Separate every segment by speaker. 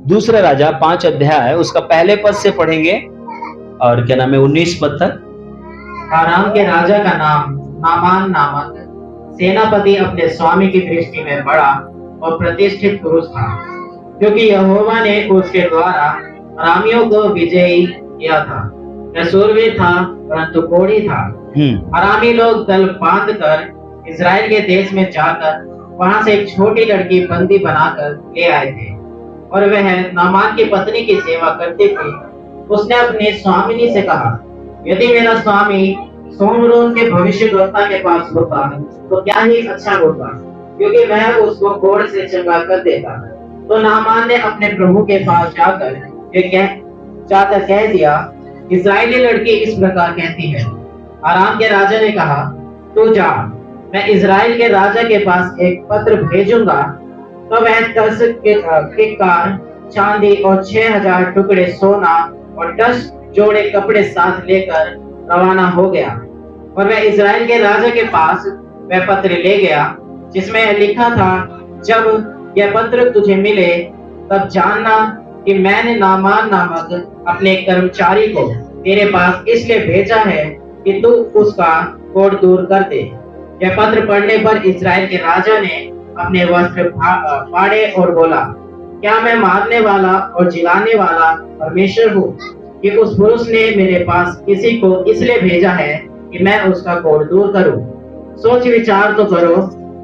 Speaker 1: दूसरा राजा 5 अध्याय उसका पहले पद से पढ़ेंगे और क्या नाम है 19 पद तक।
Speaker 2: आराम के राजा का नाम नामान नामक सेनापति अपने स्वामी की दृष्टि में बड़ा और प्रतिष्ठित पुरुष था, क्योंकि यहोवा ने उसके द्वारा अरामियों को विजयी किया था। वह शूरवीर था परंतु कोढ़ी था। अरामी लोग दल बांध कर इस्राएल के देश में जाकर वहां से एक छोटी लड़की बंदी बनाकर ले आए थे, और वह नामान की पत्नी की सेवा करती थी। उसने अपने स्वामिनी से कहा, यदि मेरा स्वामी सोमरोन के भविष्यद्वक्ता के पास होता तो क्या ही अच्छा होता, क्योंकि वह उसको कोढ़ से चंगा कर देता। तो नामान ने अपने प्रभु के पास जाकर कह दिया, इस्राएली लड़की इस प्रकार कहती है। आराम के राजा ने कहा, तू जा, मैं इस्राएल के राजा के पास एक पत्र भेजूंगा। तो वह 10 किक्कार चांदी और 6000 टुकड़े सोना और 10 जोड़े कपड़े साथ लेकर रवाना हो गया, और वह इस्राएल के राजा के पास वह पत्र ले गया जिसमें लिखा था, जब यह पत्र तुझे मिले तब जानना कि मैंने नामान नामक अपने कर्मचारी को तेरे पास इसलिए भेजा है कि तू उसका कोढ़ दूर कर दे। यह पत्र पढ़ने पर इस्राएल के राजा ने अपने वस्त्र फाड़े और बोला, क्या मैं मारने वाला और जिलाने वाला परमेश्वर हूँ कि उस पुरुष ने मेरे पास किसी को इसलिए भेजा है कि मैं उसका कोढ़ दूर करूं। सोच विचार तो करो,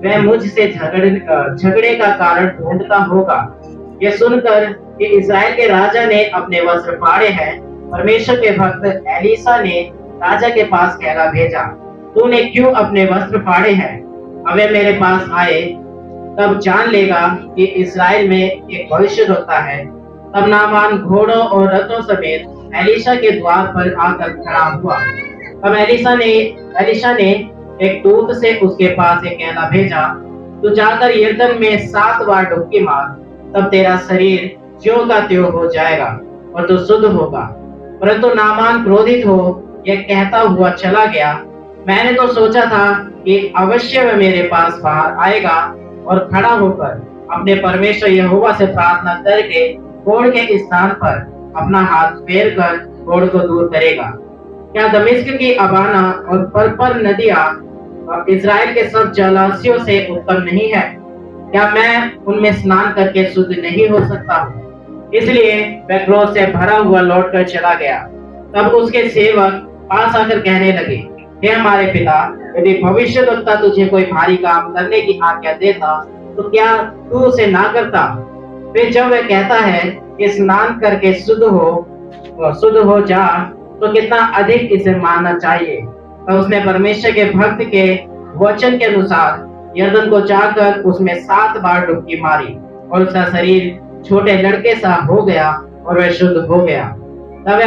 Speaker 2: वह मुझसे झगड़े का कारण ढूंढता होगा। यह सुनकर कि इस्राएल के राजा ने अपने वस्त्र फाड़े हैं, परमेश्वर के भक्त एलीशा ने राजा के पास कहला भेजा, तूने क्यों अपने वस्त्र फाड़े हैं? अब वे मेरे पास आए तब जान लेगा कि इस्राएल में एक भविष्यद्वक्ता है। तब नामान घोड़ों और रथों समेत एलीशा के द्वार पर आकर खड़ा हुआ। तब एलीशा ने एक दूत से उसके पास एक कहला भेजा, तू जाकर यरदन में 7 बार डुबकी मार, तब तेरा शरीर ज्यों का त्यों हो जाएगा और तू शुद्ध होगा। परंतु नामान क्रोधित हो यह कहता हुआ चला गया। मैंने तो सोचा था कि अवश्य वह मेरे पास बाहर आएगा और खड़ा होकर अपने परमेश्वर यहोवा से प्रार्थना करके कोढ़ के स्थान पर अपना हाथ फेर कर कोढ़ को दूर करेगा। क्या दमिश्क की अबाना और पर्पर नदियां इस्राएल के सब जलाशयों से उत्तम नहीं है? क्या मैं उनमें स्नान करके शुद्ध नहीं हो सकता हूँ? इसलिए वह क्रोध से भरा हुआ लौटकर चला गया। तब उसके सेवक पास आकर कहने लगे, हे हमारे पिता, यदि भविष्यद्वक्ता तुझे कोई भारी काम करने की आज्ञा देता तो क्या तू उसे ना करता? फिर जब वह कहता है कि स्नान करके शुद्ध हो जा, तो कितना अधिक इसे मानना चाहिए। तो उसने परमेश्वर के भक्त के वचन के अनुसार यरदन को जाकर उसमें 7 बार डुबकी मारी, और उसका शरीर छोटे लड़के सा हो गया और वह शुद्ध हो गया। तब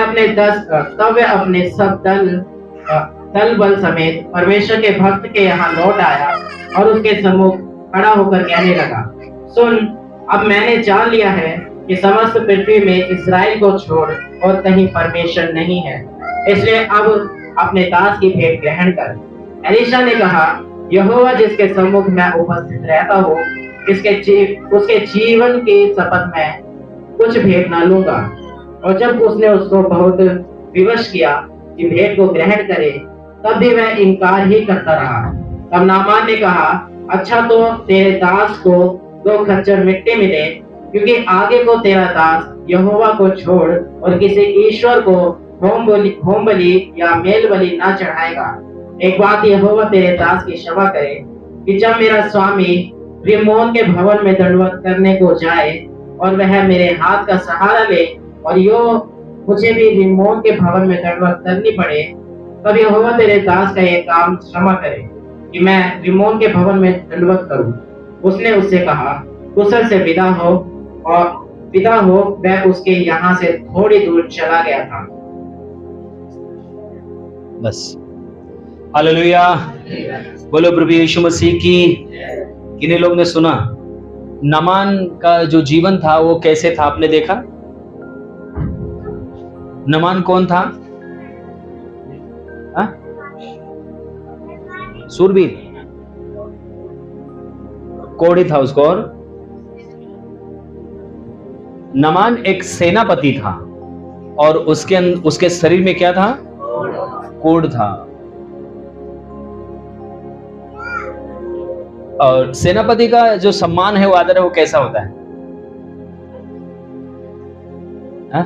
Speaker 2: वह अपने सब दल बल समेत परमेश्वर के भक्त के यहाँ लौट आया और उसके सम्मुख खड़ा होकर कहने लगा, सुन, अब मैंने जान लिया है कि समस्त पृथ्वी में इस्राएल को छोड़ और कहीं परमेश्वर नहीं है, इसलिए अब अपने दास की भेंट ग्रहण कर। एलीशा ने कहा, यहोवा जिसके सम्मुख मैं उपस्थित रहता हूँ, उसके जीवन की शपथ में कुछ भेंट न लूंगा। और जब उसने उसको बहुत विवश किया कि भेंट को ग्रहण करे, तब भी वह इनकार ही करता रहा। तब नामान ने कहा, अच्छा तो तेरे दास को 2 खच्चर मिट्टी मिले, क्योंकि आगे को तेरा दास यहोवा को छोड़ और किसी ईश्वर को होम बलि या मेल बलि ना चढ़ाएगा। एक बात यहोवा तेरे दास की क्षमा करे कि जब मेरा स्वामी रिम्मोन के भवन में दंडवत करने को जाए और वह मेरे हाथ का सहारा ले और यो मुझे भी रिम्मोन के भवन में दंडवत करनी पड़े, तब यहोवा तेरे दास का यह काम क्षमा करे कि मैं रिम्मोन के भवन में दंडवत करूं। उसने उससे कहा, कुशल से विदा हो, वह उसके यहाँ से थोड़ी दूर चला गया था।
Speaker 1: बस। हालेलुया, बोलो प्रभु यीशु मसीह की। किन्हीं लोग ने सुना नामान का जो जीवन था वो कैसे था? आपने देखा नामान कौन था? सूरबीर, कोढ़ी था उसको, और नमान एक सेनापति था और उसके शरीर में क्या था? कोढ़ था। और सेनापति का जो सम्मान है, वो आदर है, वो कैसा होता है? हा?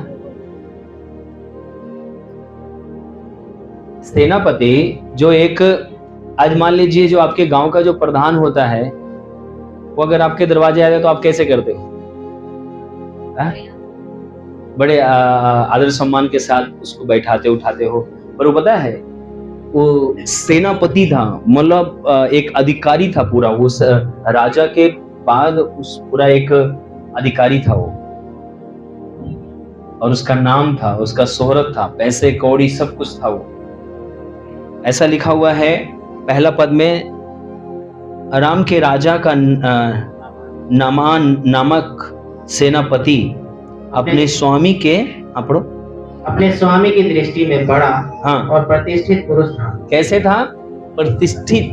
Speaker 1: सेनापति जो एक, आज मान लीजिए जो आपके गांव का जो प्रधान होता है, वो अगर आपके दरवाजे आ जाए तो आप कैसे करते हो? बड़े आदर सम्मान के साथ उसको बैठाते उठाते हो। पर वो पता है, वो सेनापति था, मतलब एक अधिकारी था पूरा, उस राजा के बाद उस पूरा एक अधिकारी था वो। और उसका नाम था, उसका शोहरत था, पैसे कौड़ी सब कुछ था वो। ऐसा लिखा हुआ है पहला पद में, अराम के राजा का नामान नामक सेनापति अपने स्वामी के
Speaker 2: अपने स्वामी की दृष्टि में बड़ा और प्रतिष्ठित पुरुष था।
Speaker 1: कैसे था? प्रतिष्ठित,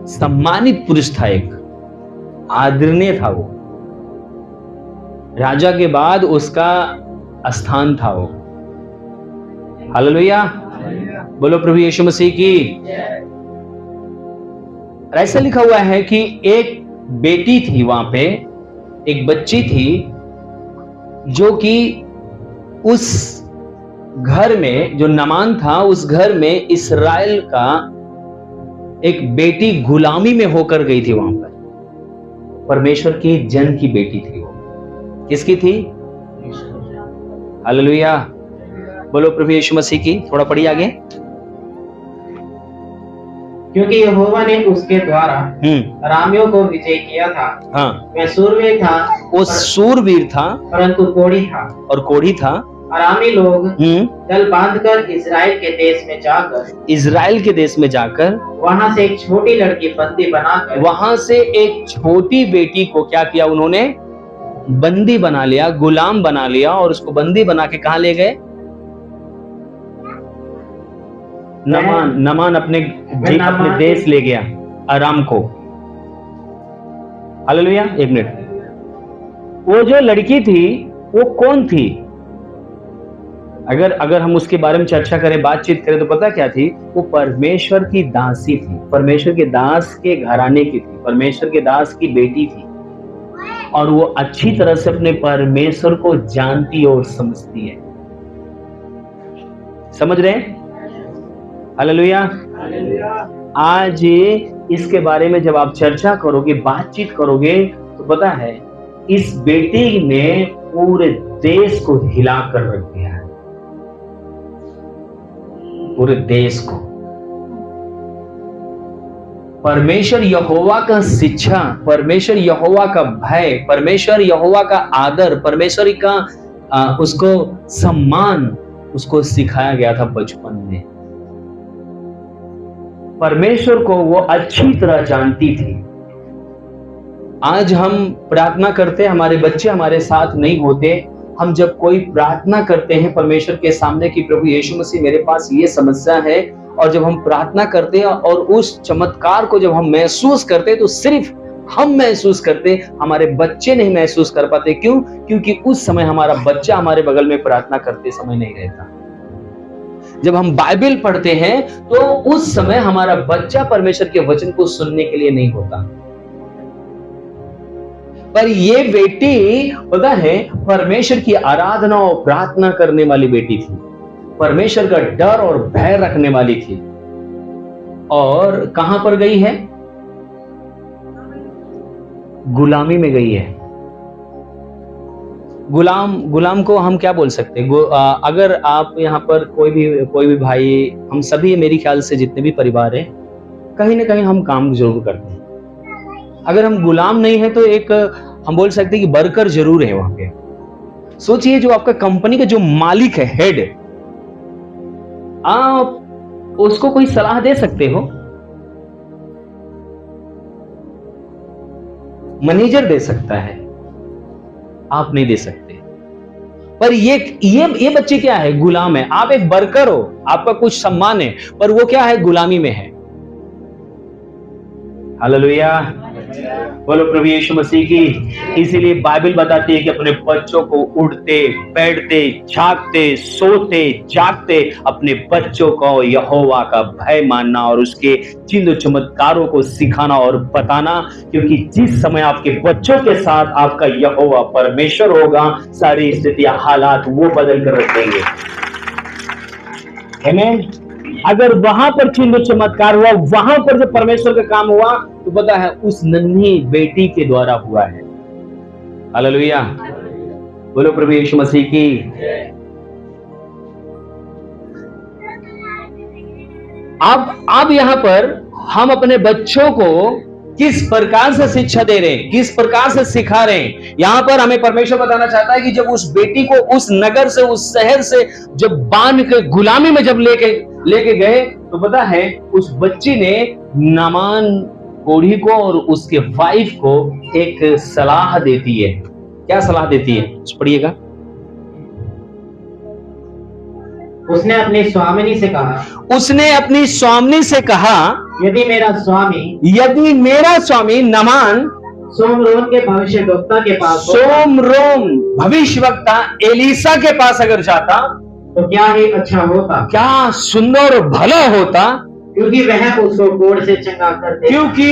Speaker 1: सम्मानित पुरुष था, एक आदरणीय था वो। राजा के बाद उसका स्थान था वो। हालेलुया, बोलो प्रभु यीशु मसीह की। ऐसा लिखा हुआ है कि एक बेटी थी वहां पे, एक बच्ची थी, जो कि उस घर में, जो नमान था, उस घर में इस्राएल का एक बेटी गुलामी में होकर गई थी वहां पर। परमेश्वर की जन की बेटी थी वो। किसकी थी? हालेलुया, बोलो प्रभु यीशु मसीह की। थोड़ा पढ़िए आगे।
Speaker 2: क्योंकि यहोवा ने उसके द्वारा अरामियों को विजय किया था। वह सूरवीर था,
Speaker 1: वो सूरवीर था,
Speaker 2: परंतु कोढ़ी था।
Speaker 1: और कोढ़ी था।
Speaker 2: अरामी लोग दल बांधकर इजराइल के देश में जाकर वहां से एक छोटी लड़की बंदी बनाकर,
Speaker 1: वहां से एक छोटी बेटी को क्या किया? उन्होंने बंदी बना लिया, गुलाम बना लिया, और उसको बंदी बना के कहां ले गए? नमान अपने देश ले गया, अराम को। हालेलुया। एक मिनट, वो जो लड़की थी वो कौन थी? अगर हम उसके बारे में चर्चा करें, बातचीत करें, तो पता क्या थी? वो परमेश्वर की दासी थी, परमेश्वर के दास के घराने की थी, परमेश्वर के दास की बेटी थी। और वो अच्छी तरह से अपने परमेश्वर को जानती और समझती है। समझ रहे हैं? हालेलुया। आज इसके बारे में जब आप चर्चा करोगे, बातचीत करोगे, तो पता है इस बेटी ने पूरे देश को हिला कर रख दिया है, पूरे देश को। परमेश्वर यहोवा का शिक्षा, परमेश्वर यहोवा का भय, परमेश्वर यहोवा का आदर, परमेश्वर का उसको सम्मान उसको सिखाया गया था बचपन में। परमेश्वर को वो अच्छी तरह जानती थी। आज हम प्रार्थना करते, हमारे बच्चे हमारे साथ नहीं होते, हम जब कोई प्रार्थना करते हैं परमेश्वर के सामने कि प्रभु यीशु मसीह मेरे पास ये समस्या है, और जब हम प्रार्थना करते हैं और उस चमत्कार को जब हम महसूस करते हैं, तो सिर्फ हम महसूस करते, हमारे बच्चे नहीं महसूस कर पाते। क्यों? क्योंकि उस समय हमारा बच्चा हमारे बगल में प्रार्थना करते समय नहीं रहता। जब हम बाइबल पढ़ते हैं तो उस समय हमारा बच्चा परमेश्वर के वचन को सुनने के लिए नहीं होता। पर ये बेटी पता है परमेश्वर की आराधना और प्रार्थना करने वाली बेटी थी, परमेश्वर का डर और भय रखने वाली थी। और कहां पर गई है? गुलामी में गई है। गुलाम को हम क्या बोल सकते हैं? अगर आप यहाँ पर कोई भी भाई, हम सभी, मेरी ख्याल से जितने भी परिवार हैं, कहीं ना कहीं हम काम जरूर करते हैं। अगर हम गुलाम नहीं है तो एक हम बोल सकते हैं कि वर्कर जरूर है वहां पे। सोचिए, जो आपका कंपनी का जो मालिक है, हेड, आप उसको कोई सलाह दे सकते हो? मैनेजर दे सकता है, आप नहीं दे सकते। पर ये बच्चे क्या है? गुलाम है। आप एक वर्कर हो, आपका कुछ सम्मान है, पर वो क्या है? गुलामी में है। हालेलुया। बोलो प्रभु यीशु मसीह की। इसीलिए बाइबल बताती है कि अपने बच्चों को उठते बैठते जागते सोते जागते अपने बच्चों को यहोवा का भय मानना और उसके चिन्ह चमत्कारों को सिखाना और बताना, क्योंकि जिस समय आपके बच्चों के साथ आपका यहोवा परमेश्वर होगा, सारी स्थितियां हालात वो बदल कर रख देंगे। आमीन। अगर वहां पर चिन्ह चमत्कार हुआ, वहां पर जो परमेश्वर का काम हुआ, तो पता है उस नन्ही बेटी के द्वारा हुआ है। हालेलुया। बोलो प्रभु यीशु मसीह की। अब यहां पर हम अपने बच्चों को किस प्रकार से शिक्षा दे रहे हैं, किस प्रकार से सिखा रहे हैं। यहां पर हमें परमेश्वर बताना चाहता है कि जब उस बेटी को उस नगर से, उस शहर से जब बांध के गुलामी में जब लेके गए, तो पता है उस बच्ची ने नामान कोढ़ी को और उसके वाइफ को एक सलाह देती है। क्या सलाह देती है, पढ़िएगा।
Speaker 2: उसने अपनी स्वामिनी से कहा, यदि मेरा स्वामी नामान सोमरोन भविष्यवक्ता एलीसा के पास अगर जाता, तो क्या ही अच्छा होता, क्या सुंदर और भला होता, क्योंकि वह उसको कोढ़ से चंगा कर देगा। क्योंकि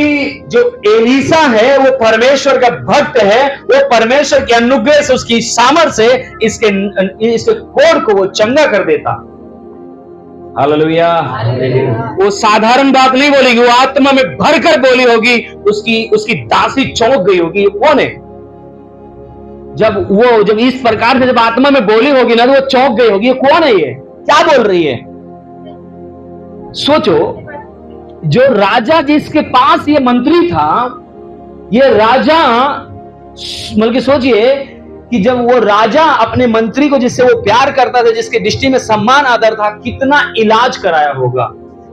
Speaker 2: जो एलीसा है वो परमेश्वर का भक्त है, वो परमेश्वर के अनुग्रह से, उसकी सामर्थ्य से इसके कोढ़ को वो चंगा कर देता। हालेलुया। वो साधारण बात नहीं बोलेगी, वो आत्मा में भरकर बोली होगी। उसकी दासी चौंक गई होगी, ये कौन है? जब इस प्रकार से जब आत्मा में बोली होगी ना, तो वो चौंक गई होगी, ये कौन है, ये क्या बोल रही है। सोचो, जो राजा जिसके पास ये मंत्री था, ये राजा, बल्कि सोचिए कि जब वो राजा अपने मंत्री को, जिससे वो प्यार करता था, जिसके दृष्टि में सम्मान आदर था, कितना इलाज कराया होगा,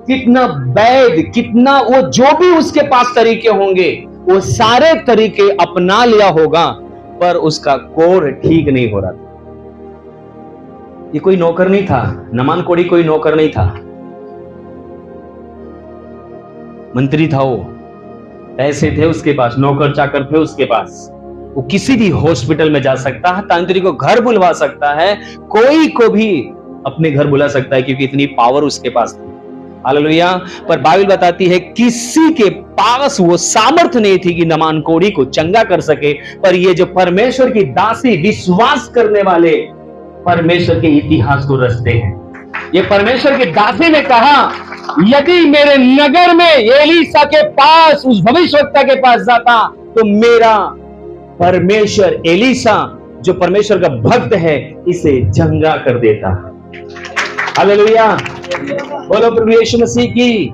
Speaker 2: कितना वैद्य, कितना वो जो भी उसके पास तरीके होंगे, वो सारे तरीके अपना लिया होगा, पर उसका कोढ़ ठीक नहीं हो रहा था। ये कोई नौकर नहीं था, नामान कोढ़ी कोई नौकर नहीं था, मंत्री था। वो पैसे थे उसके पास, नौकर चाकर थे उसके पास, वो किसी भी हॉस्पिटल में जा सकता है, तांत्रिक को घर बुलवा सकता है, कोई को भी अपने घर बुला सकता है, क्योंकि इतनी पावर उसके पास थी। हालेलुया। पर बाइबल बताती है किसी के पास वो सामर्थ्य नहीं थी कि नामान कोढ़ी को चंगा कर सके, पर ये जो परमेश्वर की दासी, विश्वास करने वाले परमेश्वर के इतिहास को रचते हैं। ये परमेश्वर की दासी ने कहा, यदि मेरे नगर में एलीसा के पास, उस भविष्यवक्ता के पास जाता, तो मेरा परमेश्वर एलीसा, जो परमेश्वर का भक्त है, इसे चंगा कर देता। हालेलुया। बोलो प्रभु यीशु मसीह की।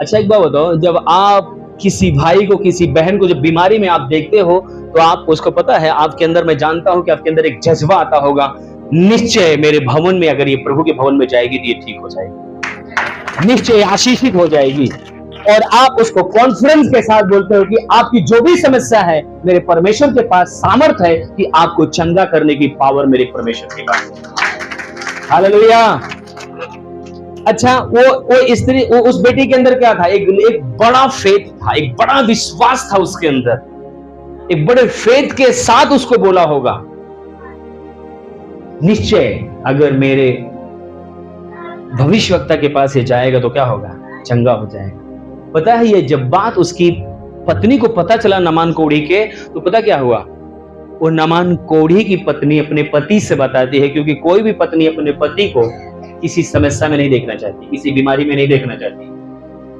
Speaker 2: अच्छा, एक बात बताओ, जब आप किसी भाई को, किसी बहन को जब बीमारी में आप देखते हो, तो आप उसको पता है, आपके अंदर, मैं जानता हूं कि आपके अंदर एक जज्बा आता होगा, निश्चय मेरे भवन में, अगर ये प्रभु के भवन में जाएगी तो ये ठीक हो जाएगी, निश्चय आशीषित हो जाएगी। और आप उसको कॉन्फिडेंस के साथ बोलते हो कि आपकी जो भी समस्या है, मेरे परमेश्वर के पास सामर्थ्य है कि आपको चंगा करने की पावर मेरे परमेश्वर के पास। हालेलुया। अच्छा, वो स्त्री, उस बेटी के अंदर क्या था? एक बड़ा फेथ था, एक बड़ा विश्वास था उसके अंदर, एक बड़े फेथ के साथ उसको बोला होगा, निश्चय अगर मेरे भविष्यवक्ता के पास ये जाएगा तो क्या होगा, चंगा हो जाएगा। पता है, ये जब बात उसकी पत्नी को पता चला नामान कोढ़ी के, तो पता क्या हुआ, वो नामान कोढ़ी की पत्नी अपने पति से बताती है, क्योंकि कोई भी पत्नी अपने पति को किसी समस्या में नहीं देखना चाहती, किसी बीमारी में नहीं देखना चाहती,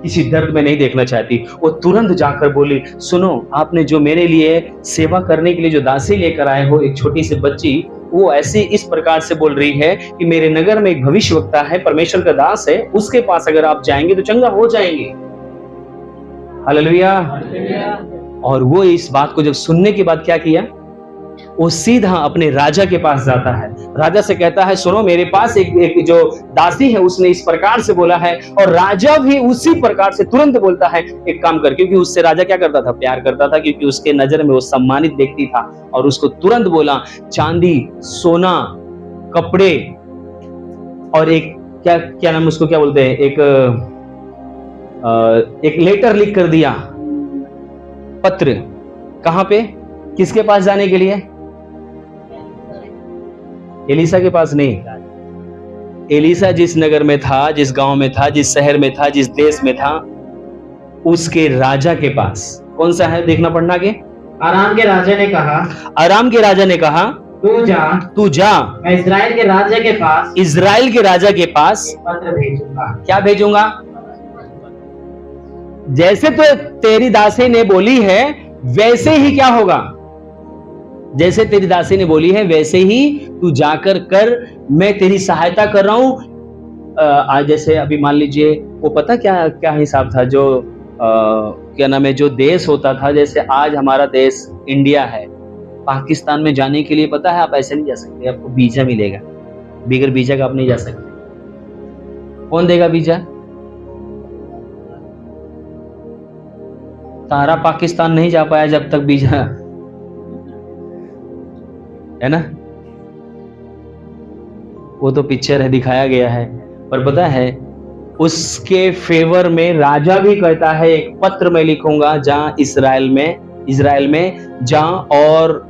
Speaker 2: किसी दर्द में नहीं देखना चाहती। वो तुरंत जाकर बोली, सुनो, आपने जो मेरे लिए सेवा करने के लिए जो दासी लेकर आए हो, एक छोटी सी बच्ची, वो ऐसे इस प्रकार से बोल रही है कि मेरे नगर में एक भविष्यवक्ता है, परमेश्वर का दास है, उसके पास अगर आप जाएंगे तो चंगा हो जाएंगे। हालेलुया। और वो इस बात को जब सुनने के बाद क्या किया, वो सीधा अपने राजा के पास जाता है, राजा से कहता है, सुनो, मेरे पास एक जो दासी है, उसने इस प्रकार से बोला है। और राजा भी उसी प्रकार से तुरंत बोलता है, एक काम कर, क्योंकि उससे राजा क्या करता था, प्यार करता था, क्योंकि उसके नजर में वो सम्मानित व्यक्ति था, और उसको तुरंत बोला, चांदी, सोना, कपड़े, और एक क्या नाम, उसको क्या बोलते हैं, एक लेटर लिख कर दिया,
Speaker 1: पत्र कहां पे, किसके पास जाने के लिए? एलीसा के पास नहीं। एलीसा जिस नगर में था, जिस गांव में था, जिस शहर में था, जिस देश में था, उसके राजा के पास। कौन सा है, देखना पढ़ना के।
Speaker 2: आराम के राजा ने कहा,
Speaker 1: आराम के राजा ने कहा, तू जा,
Speaker 2: मैं इजराइल के राजा के पास,
Speaker 1: इजराइल के राजा के पास
Speaker 2: एक पत्र भेजूंगा।
Speaker 1: क्या भेजूंगा? जैसे तो तेरी दासी ने बोली है वैसे ही क्या होगा, जैसे तेरी दासी ने बोली है वैसे ही तू जाकर कर, मैं तेरी सहायता कर रहा हूं। आज जैसे अभी मान लीजिए, वो पता क्या क्या हिसाब था, जो क्या नाम है, जो देश होता था, जैसे आज हमारा देश इंडिया है, पाकिस्तान में जाने के लिए पता है आप ऐसे नहीं जा सकते, आपको वीजा मिलेगा, बगैर वीजा का आप नहीं जा सकते। कौन देगा वीजा? सारा पाकिस्तान नहीं जा पाया जब तक वीजा, है ना, वो तो पिक्चर है, दिखाया गया है। पर पता है उसके फेवर में राजा भी कहता है एक पत्र मैं लिखूंगा जहां इजराइल में जा, और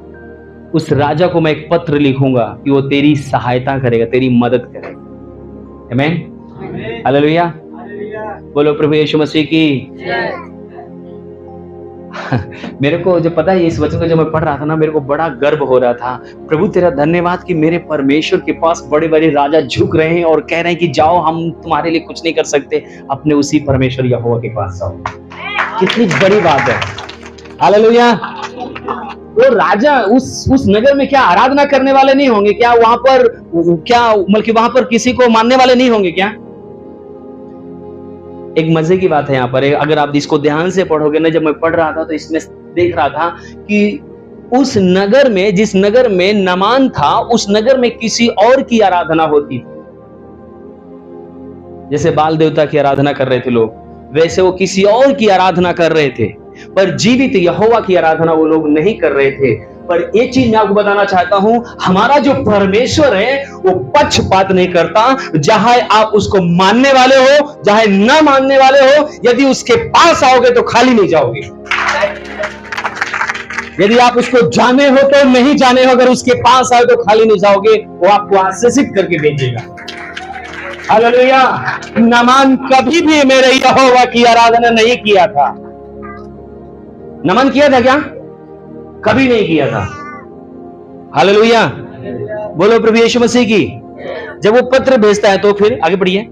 Speaker 1: उस राजा को मैं एक पत्र लिखूंगा कि वो तेरी सहायता करेगा, तेरी मदद करेगा। आमीन, हालेलुया, बोलो प्रभु यीशु मसीह की। मेरे को जो पता है, इस वचन को जब मैं पढ़ रहा था ना, मेरे को बड़ा गर्व हो रहा था। प्रभु तेरा धन्यवाद कि मेरे परमेश्वर के पास बड़े बड़े राजा झुक रहे हैं और कह रहे हैं कि जाओ, हम तुम्हारे लिए कुछ नहीं कर सकते, अपने उसी परमेश्वर यहोवा के पास जाओ। कितनी बड़ी बात है, हालेलुया। वो राजा उस नगर में क्या आराधना करने वाले नहीं होंगे क्या? वहां पर क्या, बल्कि वहां पर किसी को मानने वाले नहीं होंगे क्या? एक मजे की बात है यहाँ पर, अगर आप इसको ध्यान से पढ़ोगे ना, जब मैं पढ़ रहा था तो इसमें देख रहा था कि उस नगर में, जिस नगर में नामान था, उस नगर में किसी और की आराधना होती थी। जैसे बाल देवता की आराधना कर रहे थे लोग, वैसे वो किसी और की आराधना कर रहे थे, पर जीवित यहोवा की आराधना वो लोग नहीं कर रहे थे। पर एक चीज मैं आपको बताना चाहता हूं, हमारा जो परमेश्वर है वो पक्षपात नहीं करता। जहां आप उसको मानने वाले हो, चाहे ना मानने वाले हो, यदि उसके पास आओगे तो खाली नहीं जाओगे। यदि आप उसको जाने हो तो नहीं जाने हो, अगर उसके पास आओ तो खाली नहीं जाओगे, वो आपको आशीषित करके भेजेगा। हालेलुया। नामान कभी भी मेरे यहोवा की आराधना नहीं किया था। नमन किया था क्या? कभी नहीं किया था। हालेलुया, बोलो प्रभु यीशु मसीह की। जब वो पत्र भेजता है तो फिर आगे बढ़िए।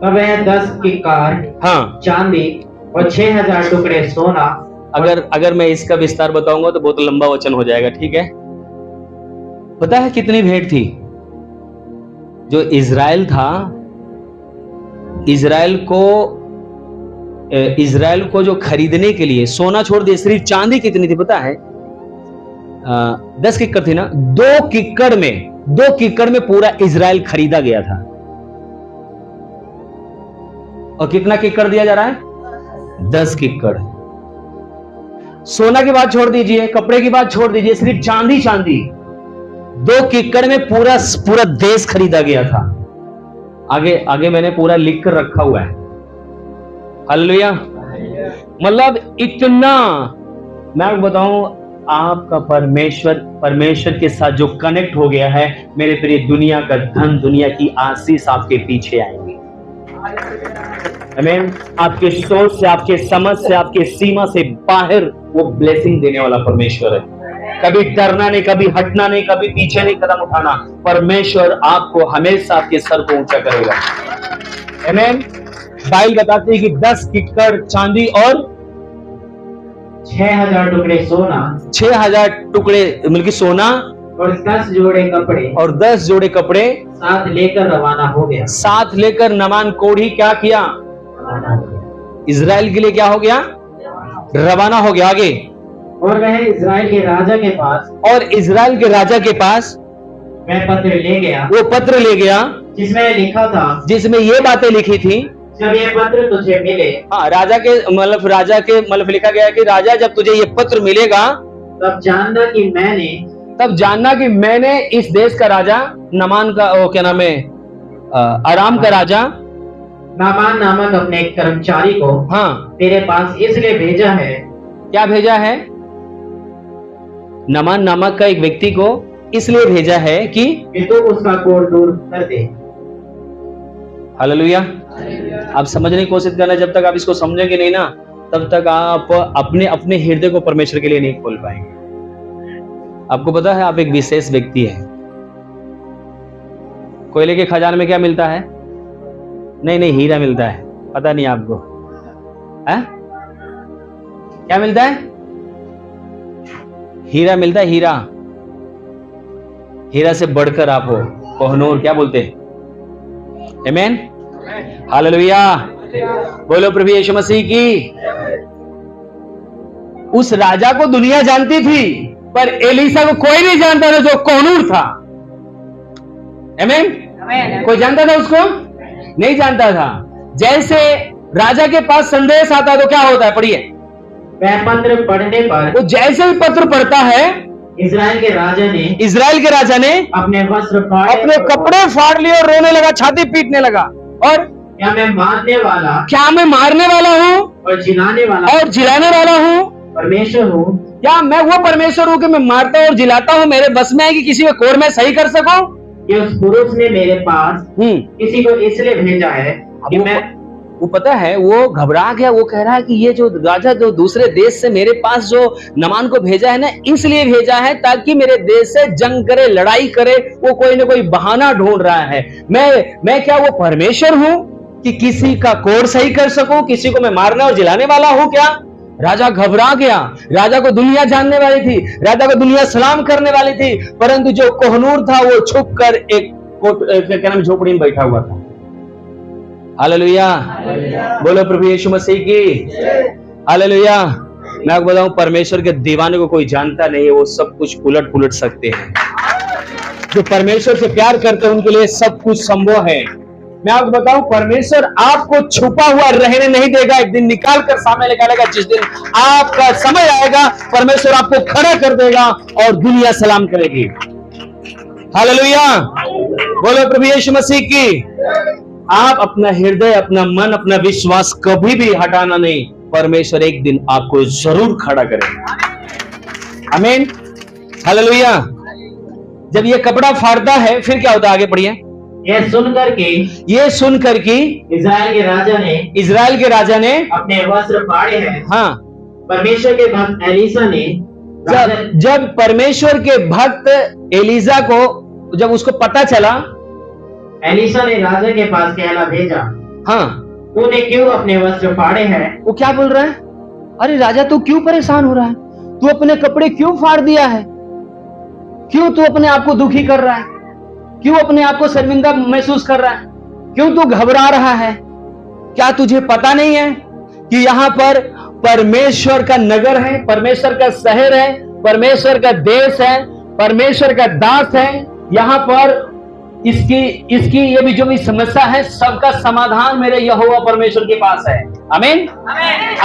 Speaker 2: तब वह 10 किक्कार चांदी और 6000 टुकड़े सोना।
Speaker 1: अगर मैं इसका विस्तार बताऊंगा तो बहुत लंबा वचन हो जाएगा, ठीक है। पता है कितनी भेंट थी? जो इजराइल था, इजराइल को जो खरीदने के लिए सोना छोड़ दिए, सिर्फ चांदी कितनी थी पता है? 10 किक्कर थी ना। 2 किक्कर में पूरा इजराइल खरीदा गया था। और कितना किक्कर दिया जा रहा है? 10 किक्कर। सोना की बात छोड़ दीजिए, कपड़े की बात छोड़ दीजिए, सिर्फ चांदी 2 किक्कर में पूरा देश खरीदा गया था। आगे मैंने पूरा लिख कर रखा हुआ है। हालेलुया। मतलब इतना, मैं आपको बताऊं, आपका परमेश्वर के साथ जो कनेक्ट हो गया है, मेरे प्रिय, दुनिया का धन, दुनिया की आशीष आपके पीछे आएंगे। आमीन। आपके सोच से, आपके समझ से, आपके सीमा से बाहर वो ब्लेसिंग देने वाला परमेश्वर है। कभी डरना नहीं, कभी हटना नहीं, कभी पीछे नहीं कदम उठाना। परमेश्वर आपको हमेशा आपके सर को ऊंचा करेगा। आमीन। बाइबल बताती है कि 10 किक्कर चांदी और
Speaker 2: 6000 टुकड़े सोना,
Speaker 1: 6000 टुकड़े मिलकर सोना
Speaker 2: और 10 जोड़े कपड़े साथ लेकर रवाना हो गया।
Speaker 1: साथ लेकर नामान कोढ़ी क्या किया? इजराइल के लिए क्या हो गया? रवाना हो गया। आगे,
Speaker 2: और वह इजराइल के राजा के पास वह पत्र ले गया,
Speaker 1: वो पत्र ले गया
Speaker 2: जिसमें लिखा था,
Speaker 1: जिसमें ये बातें लिखी थी,
Speaker 2: जब ये पत्र तुझे मिले,
Speaker 1: राजा के लिखा गया कि राजा जब तुझे ये पत्र मिलेगा
Speaker 2: तब जानना कि मैंने इस देश का राजा नामान का, क्या नाम है, आराम का राजा, नामान नामक अपने एक कर्मचारी को
Speaker 1: हाँ,
Speaker 2: तेरे पास इसलिए भेजा है
Speaker 1: क्या भेजा है? नमान नामक का एक व्यक्ति को इसलिए भेजा है कि
Speaker 2: तू उसका कोढ़ दूर कर दे।
Speaker 1: हालेलुया। आप समझने की कोशिश करना, जब तक आप इसको समझेंगे नहीं ना, तब तक आप अपने अपने हृदय को परमेश्वर के लिए नहीं खोल पाएंगे। आपको पता है आप एक विशेष व्यक्ति है। कोयले के खजाने में क्या मिलता है? नहीं, हीरा मिलता है। पता नहीं आपको है? क्या मिलता है? हीरा मिलता है, हीरा। हीरा से बढ़कर आप हो, कोहनूर क्या बोलते हैं? आमीन, हालेलुया। बोलो प्रभु यीशु मसीह की। उस राजा को दुनिया जानती थी, पर एलीसा को कोई नहीं जानता था, जो कोहनूर था। आमीन। कोई जानता था उसको? नहीं जानता था। जैसे राजा के पास संदेश आता है तो क्या होता है? पढ़िए।
Speaker 2: वह पत्र पढ़ने पर
Speaker 1: वो जैसे ही पत्र पढ़ता है,
Speaker 2: इजराइल के राजा ने
Speaker 1: अपने
Speaker 2: वस्त्र
Speaker 1: अपने कपड़े फाड़ लिए और रोने लगा, छाती पीटने लगा। और
Speaker 2: क्या मैं मारने
Speaker 1: वाला हूँ
Speaker 2: और जिलाने
Speaker 1: वाला हूँ
Speaker 2: परमेश्वर हूँ?
Speaker 1: क्या मैं वो परमेश्वर हूँ कि मैं मारता और जिलाता हूँ? मेरे बस में है कि किसी का कोर मैं सही कर सकूं?
Speaker 2: कि उस पुरुष ने मेरे पास किसी को इसलिए भेजा है कि
Speaker 1: वो पता है, वो घबरा गया। वो कह रहा है कि ये जो राजा जो दूसरे देश से मेरे पास जो नमान को भेजा है ना, इसलिए भेजा है ताकि मेरे देश से जंग करे, लड़ाई करे। वो कोई ना कोई बहाना ढूंढ रहा है। मैं क्या वो परमेश्वर हूं कि किसी का कोर सही कर सकूं? किसी को मैं मारने और जिलाने वाला हूं क्या? राजा घबरा गया। राजा को दुनिया जानने वाली थी, राजा को दुनिया सलाम करने वाली थी, परंतु जो कोहनूर था वो छुप कर एक झोपड़ी में बैठा हुआ था। हालेलुया। बोलो प्रभु यीशु मसीह की। हालेलुया। मैं आपको बताऊं, परमेश्वर के दीवाने को कोई जानता नहीं है। वो सब कुछ उलट पुलट सकते हैं। जो परमेश्वर से प्यार करते हैं उनके लिए सब कुछ संभव है। मैं आपको बताऊं, परमेश्वर आपको छुपा हुआ रहने नहीं देगा। एक दिन निकाल कर सामने निकालेगा। जिस दिन आपका समय आएगा, परमेश्वर आपको खड़ा कर देगा और दुनिया सलाम करेगी। हालेलुया। बोलो प्रभु यीशु मसीह की। आप अपना हृदय, अपना मन, अपना विश्वास कभी भी हटाना नहीं। परमेश्वर एक दिन आपको जरूर खड़ा करेगा। आमीन, हालेलुया। जब ये कपड़ा फाड़ता है फिर क्या होता है? आगे पढ़िए।
Speaker 2: ये सुनकर कि इजराइल के राजा ने अपने वस्त्र फाड़े हैं।
Speaker 1: हाँ,
Speaker 2: परमेश्वर के भक्त एलीसा ने
Speaker 1: जब परमेश्वर के भक्त एलीसा को जब उसको पता चला,
Speaker 2: एलीसा ने राजा के पास कहला भेजा,
Speaker 1: हाँ,
Speaker 2: तूने क्यों अपने वस्त्र फाड़े हैं?
Speaker 1: वो क्या बोल रहा है? अरे राजा, तू क्यों परेशान हो रहा है? तू अपने कपड़े क्यों फाड़ दिया है? क्यों तू अपने आप को दुखी कर रहा है? क्यों अपने आप को शर्मिंदा महसूस कर रहा है? क्यों तू घबरा रहा है? क्या तुझे पता नहीं है कि यहाँ पर परमेश्वर का नगर है, परमेश्वर का शहर है, परमेश्वर का देश है, परमेश्वर का दास है। यहाँ पर इसकी ये भी जो भी समस्या है, सबका समाधान मेरे यहोवा परमेश्वर के पास है। आमीन।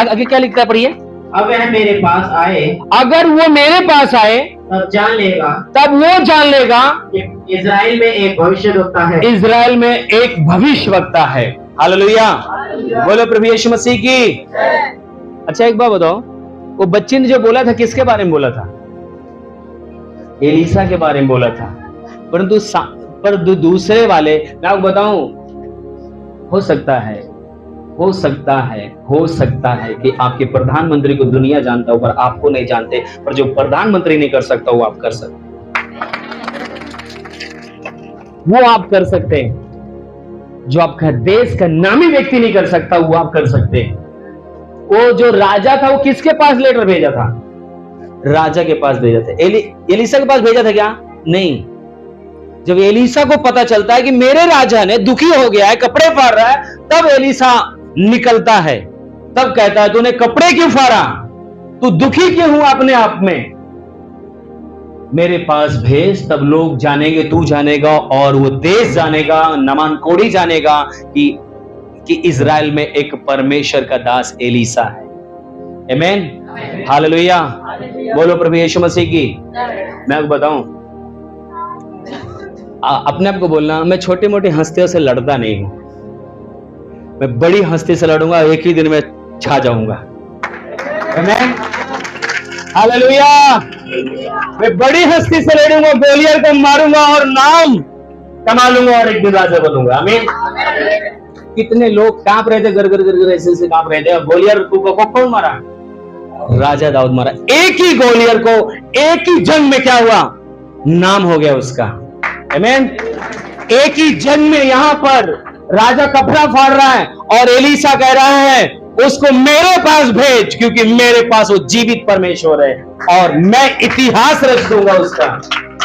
Speaker 1: आगे क्या लिखता है? पढ़िए।
Speaker 2: अब वह मेरे पास आए,
Speaker 1: अगर वो मेरे पास आए
Speaker 2: तब
Speaker 1: वो जान लेगा
Speaker 2: कि इजराइल में एक भविष्यवक्ता है।
Speaker 1: इजराइल में एक भविष्यवक्ता है। हालेलुया। बोलो प्रभु यीशु मसीह की। अच्छा एक बात बताओ, वो बच्चे ने जो बोला था किसके बारे में बोला था? एलीसा के बारे में बोला था। परंतु दूसरे वाले, मैं आपको बताऊं, हो सकता है कि आपके प्रधानमंत्री को दुनिया जानता हो पर आपको नहीं जानते, पर जो प्रधानमंत्री नहीं कर सकता वो आप कर सकते, वो आप कर सकते हैं। जो आपका देश का नामी व्यक्ति नहीं कर सकता वो आप कर सकते हैं। वो जो राजा था वो किसके पास लेटर भेजा था? राजा के पास भेजा था। एलीसा के पास भेजा था क्या? नहीं। जब एलीसा को पता चलता है कि मेरे राजा ने दुखी हो गया है, कपड़े फाड़ रहा है, तब एलीसा निकलता है, तब कहता है तूने कपड़े क्यों फाड़ा? तू दुखी क्यों हुआ अपने आप में? मेरे पास भेज, तब लोग जानेंगे, तू जानेगा और वो देश जानेगा, नमान कोड़ी जानेगा कि इजराइल में एक परमेश्वर का दास एलीसा है। आमीन, हालेलुया। बोलो प्रभु यीशु मसीह की। मैं आपको बताऊं, अपने आप को बोलना, मैं छोटे मोटे हस्तियों से लड़ता नहीं हूं। मैं बड़ी हस्ती से लड़ूंगा, एक ही दिन में छा जाऊंगा। आमीन, हालेलुया। मैं बड़ी हस्ती से लड़ूंगा, गोलियत को मारूंगा और नाम कमा लूंगा और एक दिन राजा बनूंगा। आमीन। कितने लोग कांप रहे थे, गर गर गर गर ऐसे कांप रहे थे। गोलियत को कौन मारा? राजा दाऊद मारा। एक ही गोलियत को एक ही जंग में क्या हुआ? नाम हो गया उसका। आमीन। एक ही जंग में यहां पर राजा कपड़ा फाड़ रहा है और एलीसा कह रहा है उसको मेरे पास भेज, क्योंकि मेरे पास वो जीवित परमेश्वर है और मैं इतिहास रच दूंगा उसका।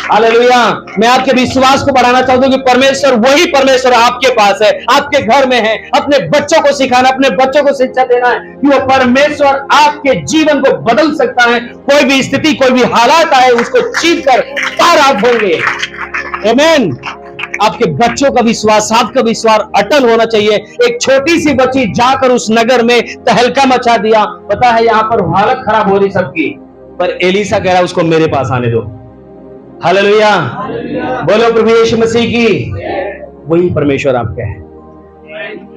Speaker 1: हालेलुया। मैं आपके विश्वास को बढ़ाना चाहता हूं कि परमेश्वर वही परमेश्वर आपके पास है, आपके घर में है। अपने बच्चों को सिखाना, अपने बच्चों को शिक्षा देना है कि वो परमेश्वर आपके जीवन को बदल सकता है। कोई भी स्थिति, कोई भी हालात आए, उसको जीत कर पार आप होंगे। आमीन। आपके बच्चों का विश्वास, आपका विश्वास अटल होना चाहिए। एक छोटी सी बच्ची जाकर उस नगर में तहलका मचा दिया। पता है यहां पर हालत खराब हो रही सबकी, पर एलीसा कह रहा है उसको मेरे पास आने दो। हालेलुया। बोलो प्रभु यीशु मसीह की। वही परमेश्वर आपका है,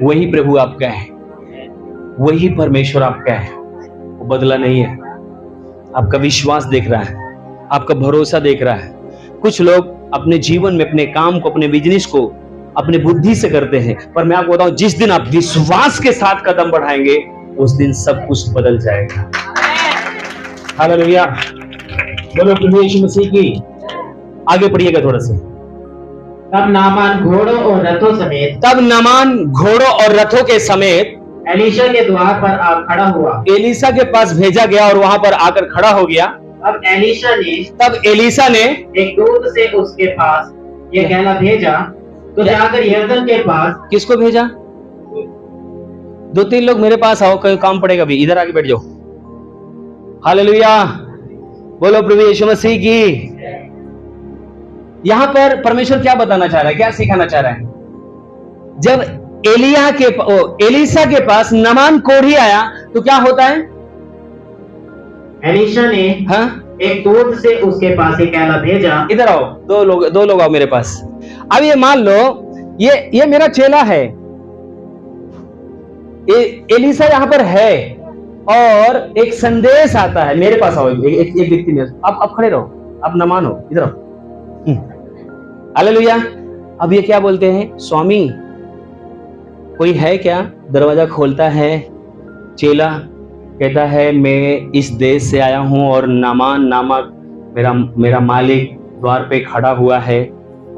Speaker 1: वही प्रभु आपका है, वही परमेश्वर आपका है। वो बदला नहीं है। आपका विश्वास देख रहा है, आपका भरोसा देख रहा है। कुछ लोग अपने जीवन में अपने काम को, अपने बिजनेस को अपने बुद्धि से करते हैं, पर मैं आपको बताऊं जिस दिन आप विश्वास के साथ कदम बढ़ाएंगे उस दिन सब कुछ बदल जाएगा। हालेलुया। बोलो प्रभु यीशु मसीह की। आगे पढ़िएगा थोड़ा सा।
Speaker 2: तब नामान घोड़ों और रथों के समेत एलीशा के द्वार पर आ खड़ा हुआ।
Speaker 1: एलीसा के पास भेजा गया और वहां पर आकर खड़ा हो गया।
Speaker 2: तब एलीशा ने एक दूत से उसके पास ये कहना भेजा, तो जाकर यरदन के पास।
Speaker 1: किसको भेजा? 2-3 लोग मेरे पास आओ, कोई काम पड़ेगा भी, इधर आके बैठ जाओ। हालेलुया। बोलो प्रभु यीशु मसीह की। यहां पर परमेश्वर क्या बताना चाह रहा है, क्या सिखाना चाह रहा है? जब एलीसा के पास नमान कोढ़ी आया तो क्या होता है?
Speaker 2: एलीशा ने एक दूत से उसके पास ये कहना भेजा।
Speaker 1: इधर आओ, दो लोग आओ मेरे पास। अब ये मान लो ये मेरा चेला है, एलीसा यहां पर है और एक संदेश आता है मेरे पास। आओ, एक व्यक्ति में आप खड़े रहो, आप नमान हो, इधर आओ। हालेलुया। अब ये क्या बोलते हैं? स्वामी कोई है क्या? दरवाजा खोलता है। चेला कहता है मैं इस देश से आया हूं और नामान नामक मेरा मालिक द्वार पे खड़ा हुआ है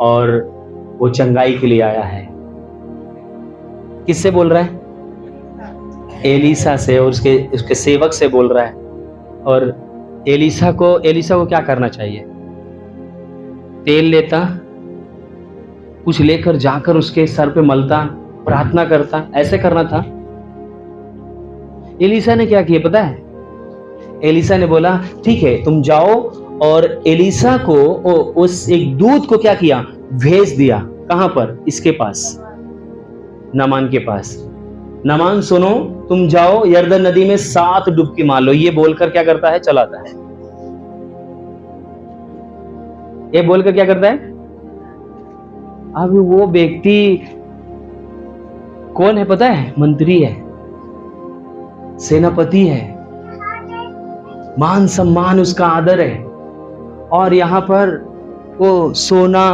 Speaker 1: और वो चंगाई के लिए आया है। किससे बोल रहा है? एलीसा से, और उसके सेवक से बोल रहा है। और एलीसा को क्या करना चाहिए? तेल लेता, कुछ लेकर जाकर उसके सर पे मलता, प्रार्थना करता, ऐसे करना था। एलीसा ने क्या किया पता है? एलीसा ने बोला ठीक है तुम जाओ, और एलीसा को उस एक दूत को क्या किया? भेज दिया। कहां पर? इसके पास, नामान के पास। नामान सुनो, तुम जाओ यरदन नदी में 7 डुबकी मार लो। ये बोलकर क्या करता है? चलाता है। ये बोलकर क्या करता है? अब वो व्यक्ति कौन है पता है? मंत्री है, सेनापति है, मान सम्मान उसका आदर है। और यहां पर वो सोना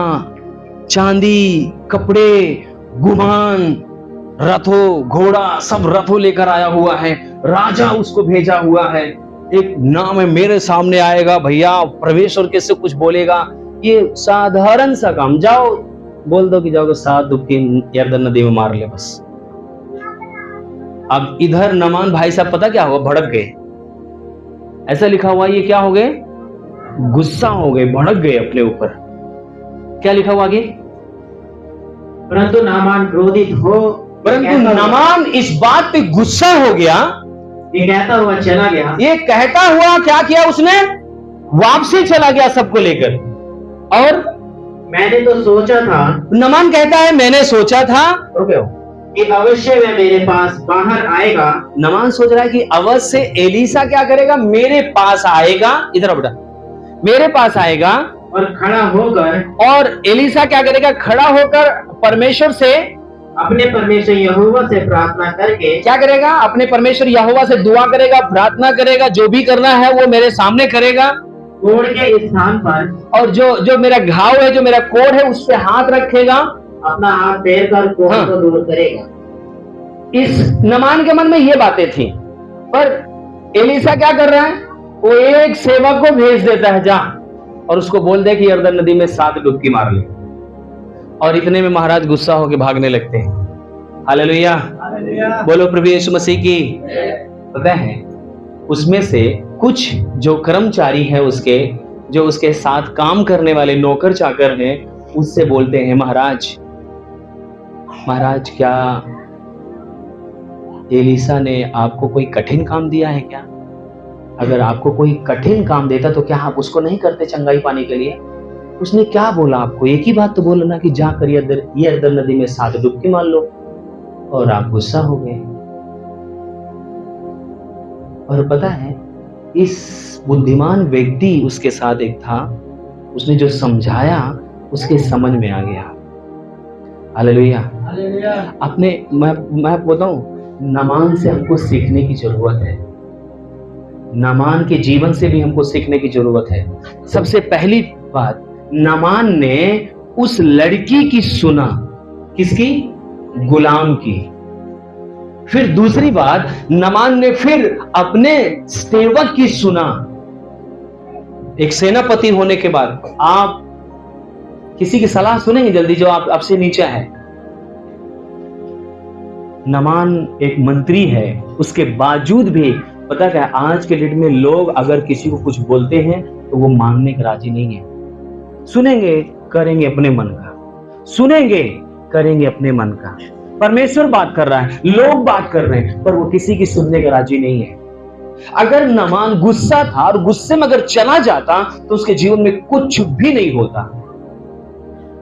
Speaker 1: चांदी, कपड़े, गुमान, रथों, घोड़ा, सब रथों लेकर आया हुआ है। राजा उसको भेजा हुआ है। एक नाम है, मेरे सामने आएगा भैया, प्रवेश और कैसे कुछ बोलेगा। ये साधारण सा काम, जाओ बोल दो कि जाओ 7 डुबकी यरदन नदी में मार ले बस। अब इधर नमान भाई साहब पता क्या हुआ? भड़क गए। ऐसा लिखा हुआ, ये क्या हो गए? गुस्सा हो गए, भड़क गए अपने ऊपर। क्या लिखा हुआ आगे?
Speaker 2: परंतु नामान क्रोधित हो,
Speaker 1: परंतु नामान इस बात पे गुस्सा हो गया,
Speaker 2: ये कहता हुआ चला गया।
Speaker 1: ये कहता हुआ क्या किया उसने? वापसी चला गया सबको लेकर। और
Speaker 2: मैंने तो सोचा था,
Speaker 1: नमान कहता है मैंने सोचा था
Speaker 2: कि अवश्य वह मेरे पास बाहर आएगा।
Speaker 1: नमान सोच रहा है कि अवश्य एलीसा क्या करेगा? मेरे पास आएगा। इधर बेटा, मेरे पास आएगा
Speaker 2: और खड़ा होकर।
Speaker 1: और एलीसा क्या करेगा? खड़ा होकर परमेश्वर से
Speaker 2: अपने परमेश्वर यहोवा से प्रार्थना करके
Speaker 1: क्या करेगा? अपने परमेश्वर यहोवा से दुआ करेगा, प्रार्थना करेगा, जो भी करना है वो मेरे सामने करेगा।
Speaker 2: कोढ़ के इस स्थान पर
Speaker 1: और जो मेरा घाव है, जो मेरा कोढ़ है, उस पे हाथ रखेगा,
Speaker 2: अपना हाथ फेर कर कोढ़
Speaker 1: हाँ।
Speaker 2: को दूर करेगा।
Speaker 1: इस नामान के मन में ये बातें थी, पर एलीसा क्या कर रहा है? वो एक सेवक को भेज देता है, जा और उसको बोल दे कि यरदन नदी में 7 डुबकी मार ले। और इतने में महाराज गुस्सा होकर भागने लगते हैं। हालेलुया, बोलो प्रभु यीशु मसीह की। पता है, उसमें से कुछ जो कर्मचारी है उसके, जो उसके साथ काम करने वाले नौकर चाकर हैं, उससे बोलते हैं, महाराज क्या एलीसा ने आपको कोई कठिन काम दिया है क्या? अगर आपको कोई कठिन काम देता तो क्या आप उसको नहीं करते चंगाई पाने के लिए? उसने क्या बोला आपको? एक ही बात तो बोला ना कि जाकर यरदन नदी में 7 डुबकी मार लो, और आप गुस्सा हो गए। और पता है, इस बुद्धिमान व्यक्ति उसके साथ एक था, उसने जो समझाया उसके समझ में आ गया। हालेलुया। अपने मैं बोलता हूं, नामान से हमको सीखने की जरूरत है। नामान के जीवन से भी हमको सीखने की जरूरत है। सबसे पहली बात, नामान ने उस लड़की की सुना, किसकी? गुलाम की। फिर दूसरी बात, नामान ने फिर अपने सेवक की सुना। एक सेनापति होने के बाद आप किसी की सलाह सुनेंगे जल्दी, जो आपसे नीचा है? नामान एक मंत्री है, उसके बावजूद भी पता है आज के डेट में लोग अगर किसी को कुछ बोलते हैं तो वो मानने के राजी नहीं है। सुनेंगे, करेंगे अपने मन का, सुनेंगे, करेंगे अपने मन का। परमेश्वर बात कर रहा है, लोग बात कर रहे हैं, पर वो किसी की सुनने का राजी नहीं है। अगर नामान गुस्सा था और गुस्से में अगर चला जाता तो उसके जीवन में कुछ भी नहीं होता।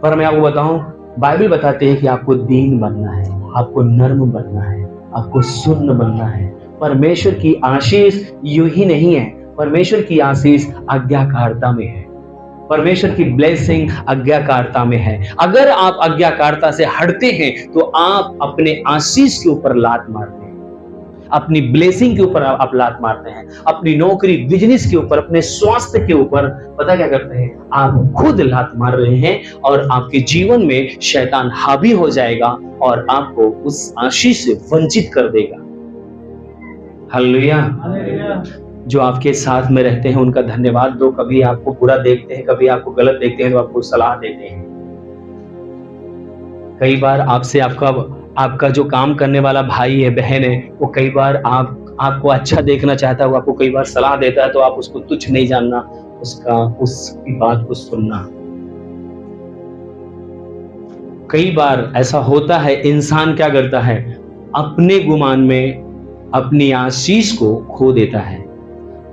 Speaker 1: पर मैं आपको बताऊं, बाइबल बताते हैं कि आपको दीन बनना है, आपको नर्म बनना है, आपको सुन्न बनना है। परमेश्वर की आशीष यूं ही नहीं है, परमेश्वर की आशीष आज्ञाकारिता में है। परमेश्वर की ब्लेसिंग आज्ञाकारिता में है। अगर आप आज्ञाकारिता से हटते हैं तो आप अपने आशीष के ऊपर लात मारते हैं, अपनी ब्लेसिंग के ऊपर आप लात मारते हैं, अपनी नौकरी, बिजनेस के ऊपर, अपने स्वास्थ्य के ऊपर पता क्या करते हैं? आप खुद लात मार रहे हैं, और आपके जीवन में शैतान हावी हो जाएगा और आपको उस आशीष से वंचित कर देगा। हालेलुया। जो आपके साथ में रहते हैं उनका धन्यवाद दो। कभी आपको बुरा देखते हैं, कभी आपको गलत देखते हैं, तो आपको सलाह देते हैं। कई बार आपसे आपका जो काम करने वाला भाई है, बहन है, वो कई बार आपको अच्छा देखना चाहता है, वो आपको कई बार सलाह देता है, तो आप उसको तुच्छ नहीं जानना, उसकी बात को सुनना। कई बार ऐसा होता है, इंसान क्या करता है? अपने गुमान में अपनी आशीष को खो देता है।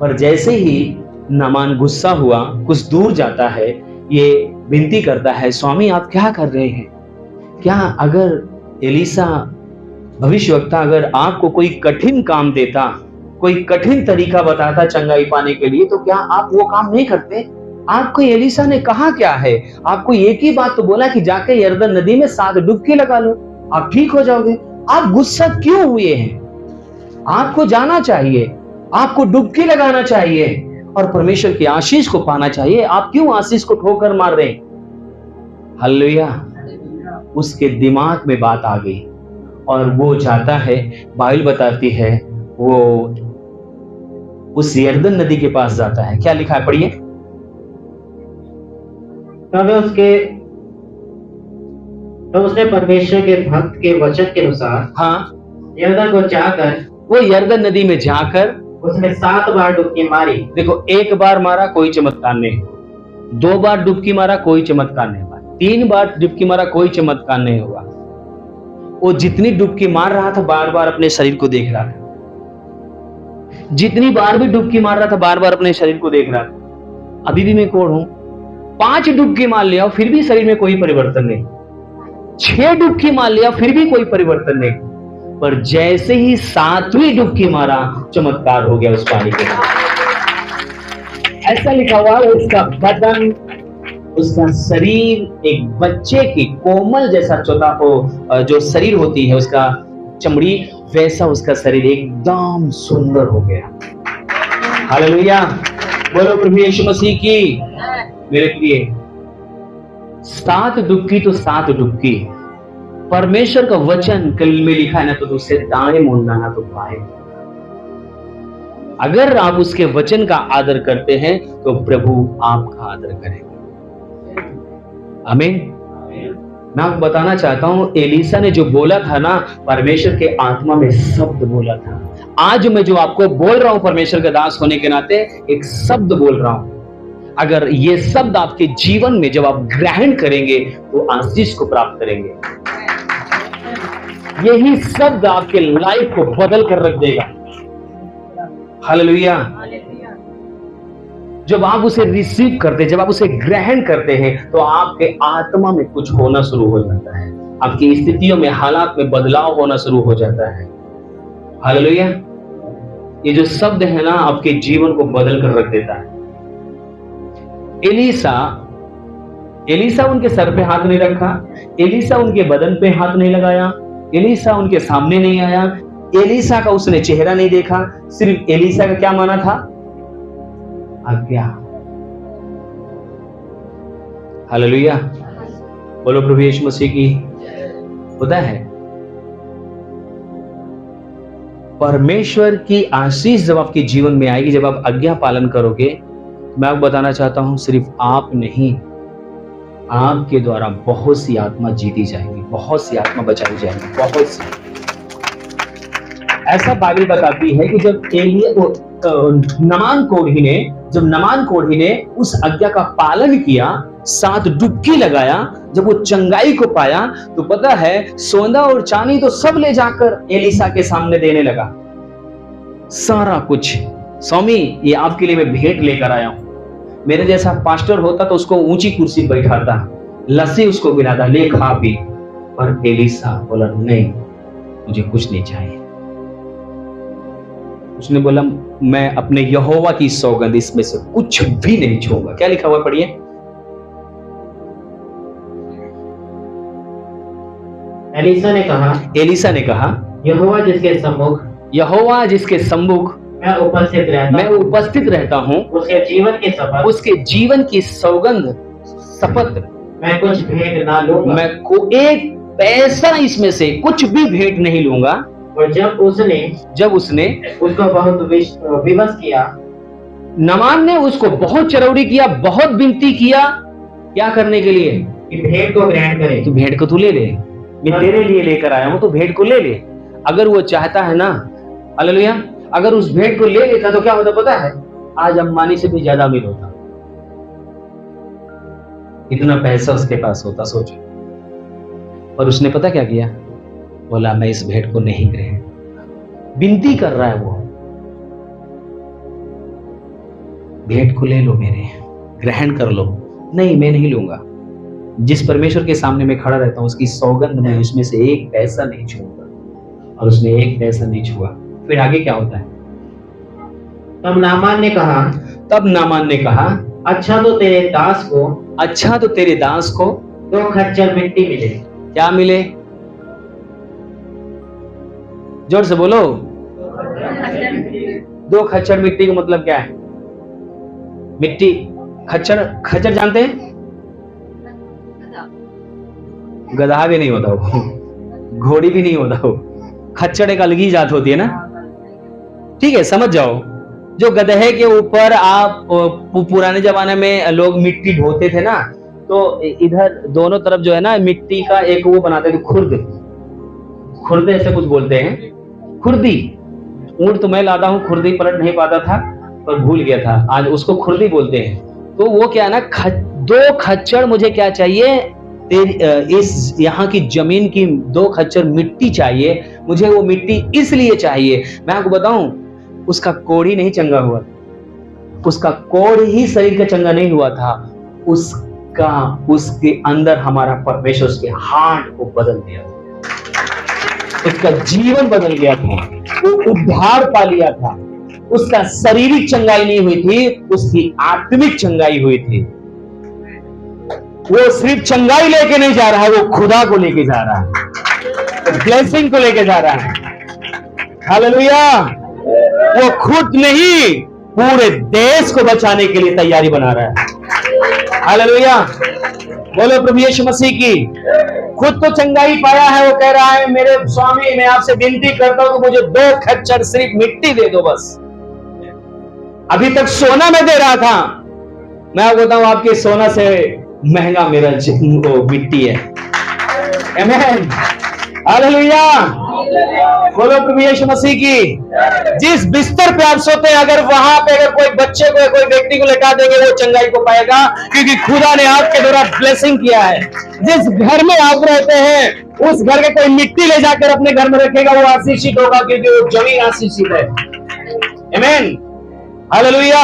Speaker 1: पर जैसे ही नामान गुस्सा हुआ, कुछ दूर जाता है, ये विनती करता है, स्वामी आप क्या कर रहे हैं? क्या अगर एलीसा भविष्यवक्ता अगर आपको कोई कठिन काम देता, कोई कठिन तरीका बताता चंगाई पाने के लिए, तो क्या आप वो काम नहीं करते? आपको एलीसा ने कहा क्या है? आपको एक ही बात तो बोला कि जाके यरदन नदी में 7 डुबकी लगा लो, आप ठीक हो जाओगे। आप गुस्सा क्यों हुए हैं? आपको जाना चाहिए, आपको डुबकी लगाना चाहिए और परमेश्वर की आशीष को पाना चाहिए। आप क्यों आशीष को ठोकर मार रहे हैं? हालेलुया। उसके दिमाग में बात आ गई और वो जाता है, बाइबल बताती है, वो उस यरदन नदी के पास जाता है। क्या लिखा है, पढ़िए।
Speaker 2: तब उसने परमेश्वर के भक्त के वचन के अनुसार यरदन को जाकर,
Speaker 1: वो यरदन नदी में जाकर
Speaker 2: उसने 7 बार डुबकी मारी।
Speaker 1: देखो, 1 बार मारा कोई चमत्कार नहीं, 2 बार डुबकी मारा कोई चमत्कार नहीं हुआ, 3 बार डुबकी मारा कोई चमत्कार नहीं हुआ। वो जितनी डुबकी मार रहा था बार बार अपने शरीर को देख रहा था। जितनी बार भी डुबकी मार रहा था बार बार अपने शरीर को देख रहा था। अभी भी मैं कोढ़ हूं, 5 डुबकी मार लिया फिर भी शरीर में कोई परिवर्तन नहीं, 6 डुबकी मार लिया फिर भी कोई परिवर्तन नहीं, पर जैसे ही 7वीं डुबकी मारा चमत्कार हो गया उस पानी के। ऐसा लिखा हुआ है, उसका बदन उसका शरीर एक बच्चे की कोमल जैसा जो शरीर होती है उसका चमड़ी, वैसा उसका शरीर एकदम सुंदर हो गया। हालेलुया, बोलो प्रभु यीशु मसीह की। मेरे प्रिय, 7 डुबकी तो 7 डुबकी। परमेश्वर का वचन कल में लिखा है ना, तो उससे दाएं मुड़ना ना तो बाएं। अगर आप उसके वचन का आदर करते हैं तो प्रभु आपका आदर करेगा। आमीन। मैं आपको बताना चाहता हूं, एलीसा ने जो बोला था ना, परमेश्वर के आत्मा में शब्द बोला था। आज मैं जो आपको बोल रहा हूं, परमेश्वर का दास होने के नाते एक शब्द बोल रहा हूं। अगर ये शब्द आपके जीवन में जब आप ग्रहण करेंगे तो आशीष को प्राप्त करेंगे। यही शब्द आपके लाइफ को बदल कर रख देगा। हालेलुया। जब आप उसे रिसीव करते हैं, जब आप उसे ग्रहण करते हैं, तो आपके आत्मा में कुछ होना शुरू हो जाता है। आपकी स्थितियों में, हालात में बदलाव होना शुरू हो जाता है। हालेलुया। ये जो शब्द है ना, आपके जीवन को बदल कर रख देता है। एलीसा उनके सर पे हाथ नहीं रखा, एलीसा उनके बदन पे हाथ नहीं लगाया, एलीसा उनके सामने नहीं आया, एलीसा का उसने चेहरा नहीं देखा। सिर्फ एलीसा का क्या माना था? आज्ञा। हालेलुया, बोलो प्रभु यीशु मसीह की। होता है परमेश्वर की आशीष जब आपके जीवन में आएगी, जब आप आज्ञा पालन करोगे। मैं आपको बताना चाहता हूं, सिर्फ आप नहीं, आपके द्वारा बहुत सी आत्मा जीती जाएगी, बहुत सी आत्मा बचाई जाएगी, बहुत सी। ऐसा बाइबल बताती है कि जब नमान कोढ़ी ने उस आज्ञा का पालन किया, 7 डुबकी लगाया, जब वो चंगाई को पाया, तो पता है सोना और चांदी तो सब ले जाकर एलीसा के सामने देने लगा। सारा कुछ, स्वामी ये आपके लिए मैं भेंट लेकर आया हूं। मेरे जैसा पास्टर होता तो उसको ऊंची कुर्सी पर बैठाता, लस्सी उसको पिलाता, ले खा पी। पर एलीसा बोला नहीं, मुझे कुछ नहीं चाहिए। उसने बोला मैं अपने यहोवा की सौगंध इसमें से कुछ भी नहीं छूऊंगा। क्या लिखा हुआ पढ़िए। एलीसा ने कहा
Speaker 2: यहोवा जिसके सम्मुख मैं
Speaker 1: उपस्थित रहता हूँ, उसके जीवन की सौगंध शपथ,
Speaker 2: मैं कुछ भेंट ना लूंगा,
Speaker 1: मैं को एक पैसा इसमें से कुछ भी भेंट नहीं लूंगा।
Speaker 2: और जब उसने उसको बहुत विवश किया,
Speaker 1: नमान ने उसको बहुत चरौड़ी किया, बहुत विनती किया, क्या करने के लिए?
Speaker 2: कि भेंट को ग्रहण करे।
Speaker 1: तो भेंट को तू ले ले, मैं तेरे लिए लेकर आया हूं, तो भेंट को ले ले। अगर वो चाहता है ना, हालेलुया, अगर उस भेंट को ले लेता तो क्या होता पता है? आज अंबानी से भी ज्यादा अमीर होता। इतना पैसा उसके पास होता, सोचो। और उसने पता क्या किया? बोला मैं इस भेंट को नहीं ग्रहण। विनती कर रहा है वो, भेंट को ले लो, मेरे ग्रहण कर लो। नहीं, मैं नहीं लूंगा। जिस परमेश्वर के सामने मैं खड़ा रहता हूं, उसकी सौगंध में उसमें से एक पैसा नहीं छूऊंगा। और उसने एक पैसा नहीं छुआ। फिर आगे क्या होता है?
Speaker 2: तब नामान ने कहा अच्छा तो तेरे दास को 2 खच्चर मिट्टी मिले।
Speaker 1: क्या मिले? जोर से बोलो। 2 खच्चर मिट्टी का मतलब क्या है? मिट्टी, खच्चर जानते हैं? गधा भी नहीं होता वो, घोड़ी भी नहीं होता वो, खच्चर एक अलग ही जात होती है ना। ठीक है, समझ जाओ। जो गधे के ऊपर आप पुराने जमाने में लोग मिट्टी ढोते थे ना, तो इधर दोनों तरफ जो है ना मिट्टी का एक वो बनाते थे, खुर्द ऐसे कुछ बोलते हैं, खुर्दी। ऊंट तो मैं लाता हूँ, खुर्दी पलट नहीं पाता था, पर भूल गया था, आज उसको खुर्दी बोलते हैं। तो वो क्या है ना, 2 खच्चर मुझे क्या चाहिए? इस यहाँ की जमीन की 2 खच्चर मिट्टी चाहिए। मुझे वो मिट्टी इसलिए चाहिए, मैं आपको बताऊं, उसका कोढ़ ही नहीं चंगा हुआ, उसका कोढ़ ही शरीर का चंगा नहीं हुआ था, उसके अंदर हमारा परमेश्वर उसके हार्ट को बदल दिया था, उसका जीवन बदल गया था, वो उद्धार पा लिया था। उसका शारीरिक चंगाई नहीं हुई थी, उसकी आत्मिक चंगाई हुई थी। वो सिर्फ चंगाई लेके नहीं जा रहा है, वो खुदा को लेके जा रहा है, ब्लेसिंग को लेके जा रहा है। हालेलुया। वो खुद नहीं, पूरे देश को बचाने के लिए तैयारी बना रहा है। हालेलुया। बोलो प्रभु यीशु मसीह की। खुद तो चंगाई पाया है, वो कह रहा है मेरे स्वामी मैं आपसे विनती करता हूं कि मुझे 2 खच्चर सिर्फ मिट्टी दे दो बस। अभी तक सोना मैं दे रहा था, मैं आपको बताऊं आपके सोना से महंगा मेरा मिट्टी है। आमीन। हालेलुया। बोलो प्रभु यीशु मसीह की। जिस बिस्तर पे आप सोते हैं, अगर वहां पे अगर कोई बच्चे को कोई व्यक्ति को लेटा देंगे, वो चंगाई को पाएगा, क्योंकि खुदा ने आपके द्वारा ब्लेसिंग किया है। जिस घर में आप रहते हैं, उस घर के कोई मिट्टी ले जाकर अपने घर में रखेगा, वो आशीषित होगा, क्योंकि वो जमीन आशीषित है। आमीन। हालेलुया।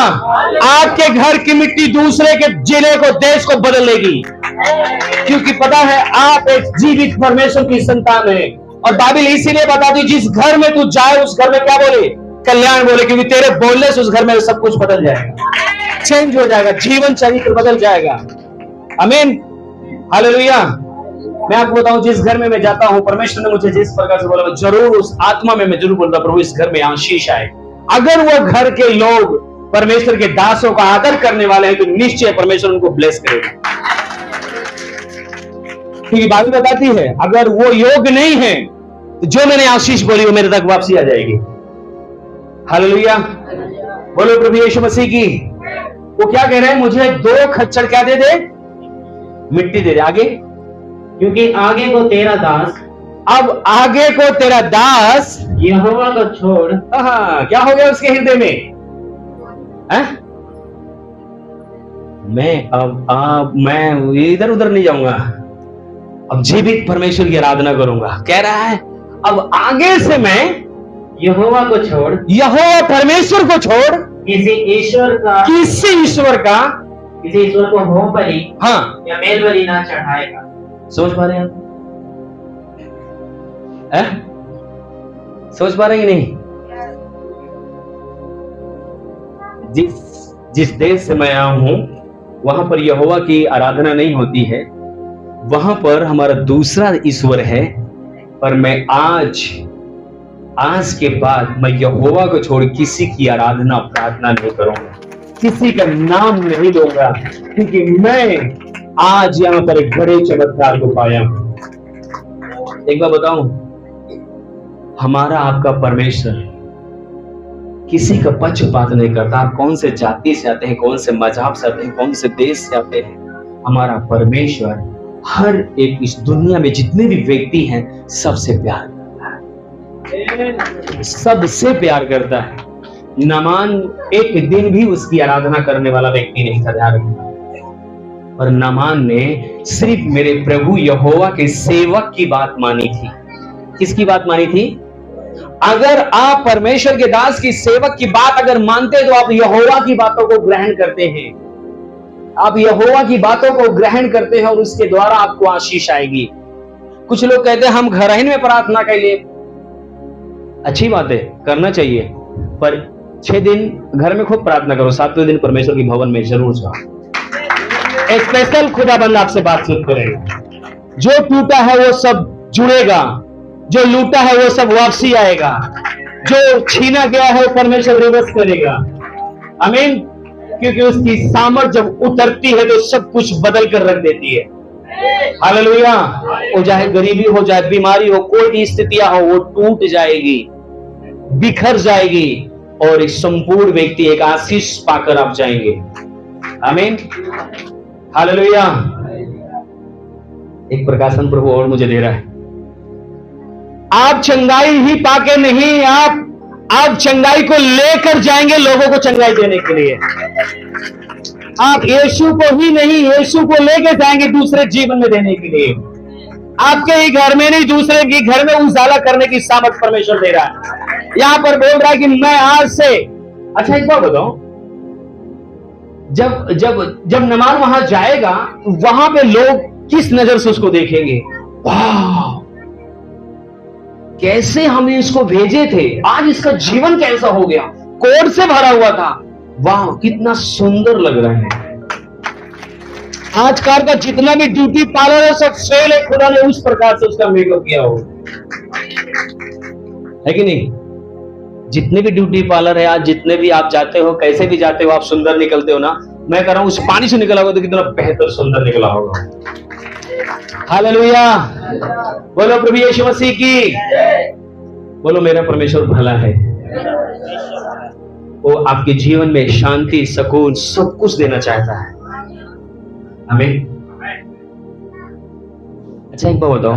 Speaker 1: आपके घर की मिट्टी दूसरे के जिले को, देश को बदलेगी, क्योंकि पता है आप एक जीवित परमेश्वर की संतान है। और बाइबल इसीलिए बताती जिस घर में तू जाए उस घर में क्या बोले? कल्याण बोले, क्योंकि तेरे बोलने से उस घर में सब कुछ बदल जाएगा, चेंज हो जाएगा, जीवन चरित्र बदल जाएगा। आमीन। हालेलुया। मैं आपको बताऊं, जिस घर में मैं जाता हूं, परमेश्वर ने मुझे जिस प्रकार से बोला, जरूर उस आत्मा में मैं जरूर बोलता प्रभु इस घर में आशीष आए। अगर वो घर के लोग परमेश्वर के दासों का आदर करने वाले हैं, तो निश्चय परमेश्वर उनको ब्लेस करेगा। क्योंकि बाइबल बताती है अगर वो योग्य नहीं है, तो जो मैंने आशीष बोली वो मेरे तक वापसी आ जाएगी। हालेलुया। बोलो प्रभु यीशु मसीह की। वो क्या कह रहे हैं? मुझे 2 खच्चर क्या दे दे? मिट्टी दे दे। आगे,
Speaker 2: क्योंकि आगे को तेरा दास,
Speaker 1: अब आगे को तेरा दास
Speaker 2: यहोवा को छोड़।
Speaker 1: क्या हो गया उसके हृदय में? मैं इधर उधर नहीं जाऊंगा, अब जीवित परमेश्वर की आराधना करूंगा। कह रहा है अब आगे से मैं
Speaker 2: यहोवा को छोड़,
Speaker 1: यहोवा परमेश्वर को छोड़,
Speaker 2: किसी ईश्वर को होम बलि या मेल बलि ना चढ़ाएगा।
Speaker 1: सोच पा रहे हैं आप? सोच पा रहे हैं कि नहीं? जिस देश से मैं आया हूं, वहां पर यहोवा की आराधना नहीं होती है, वहां पर हमारा दूसरा ईश्वर है। पर मैं आज के बाद मैं यहोवा को छोड़ किसी की आराधना प्रार्थना नहीं करूंगा, किसी का नाम नहीं लूंगा, क्योंकि मैं आज यहां पर एक बड़े चमत्कार को पाया हूं। एक बार बताऊं, हमारा आपका परमेश्वर किसी का पक्षपात नहीं करता। आप कौन से जाति से आते हैं, कौन से मजहब से आते हैं, कौन से देश से आते हैं, हमारा परमेश्वर हर एक इस दुनिया में जितने भी व्यक्ति हैं सबसे प्यार करता है, सबसे प्यार करता है। नामान एक दिन भी उसकी आराधना करने वाला व्यक्ति नहीं था, ध्यान रखना। पर नामान ने सिर्फ मेरे प्रभु यहोवा के सेवक की बात मानी थी। किसकी बात मानी थी? अगर आप परमेश्वर के दास की सेवक की बात अगर मानते हैं, तो आप यहोवा की बातों को ग्रहण करते हैं, आप यहोवा की बातों को ग्रहण करते हैं और उसके द्वारा आपको आशीष आएगी। कुछ लोग कहते हैं हम घर ही में प्रार्थना के लिए, अच्छी बात है, करना चाहिए, पर 6 दिन घर में खूब प्रार्थना करो, 7वें दिन परमेश्वर के भवन में जरूर जाओ। स्पेशल खुदाबंद आपसे बातचीत करेगा। जो टूटा है वो सब जुड़ेगा, जो लूटा है वो सब वापसी आएगा, जो छीना गया है वो परमेश्वर रिवर्स करेगा। आमीन। क्योंकि उसकी सामर्थ जब उतरती है तो सब कुछ बदल कर रख देती है। हालेलुया। वो चाहे गरीबी हो, चाहे बीमारी हो, कोई भी स्थितियां हो, वो टूट जाएगी, बिखर जाएगी, और एक संपूर्ण व्यक्ति एक आशीष पाकर आप जाएंगे। आमीन। हालेलुया। एक प्रकाशन प्रभु और मुझे दे रहा है। आप चंगाई ही पाके नहीं, आप चंगाई को लेकर जाएंगे लोगों को चंगाई देने के लिए। आप यीशु को ही नहीं, यीशु को लेकर जाएंगे दूसरे जीवन में देने के लिए। आपके ही घर में नहीं, दूसरे के घर में उजाला करने की सामर्थ परमेश्वर दे रहा है। यहां पर बोल रहा है कि मैं आज से, अच्छा एक बात बताऊं, जब नमान वहां जाएगा, वहां पे लोग किस नजर से उसको देखेंगे? वाह, कैसे हमने इसको भेजे थे, आज इसका जीवन कैसा हो गया, कोड से भरा हुआ था, वाह कितना सुंदर लग रहा है। आजकल का जितना भी ब्यूटी पार्लर है सब फेल है, खुदा ने उस प्रकार से उसका मेकअप किया हो, है कि नहीं? जितने भी ब्यूटी पार्लर है आज, जितने भी आप जाते हो, कैसे भी जाते हो, आप सुंदर निकलते हो ना। मैं कह रहा हूं उस पानी से निकला होगा तो कितना बेहतर सुंदर निकला होगा। हालेलुया, बोलो प्रभु यीशु मसीह की, बोलो मेरा परमेश्वर भला है, वो आपके जीवन में शांति, सुकून, सब कुछ देना चाहता है। आमीन। अच्छा एक बात बताओ,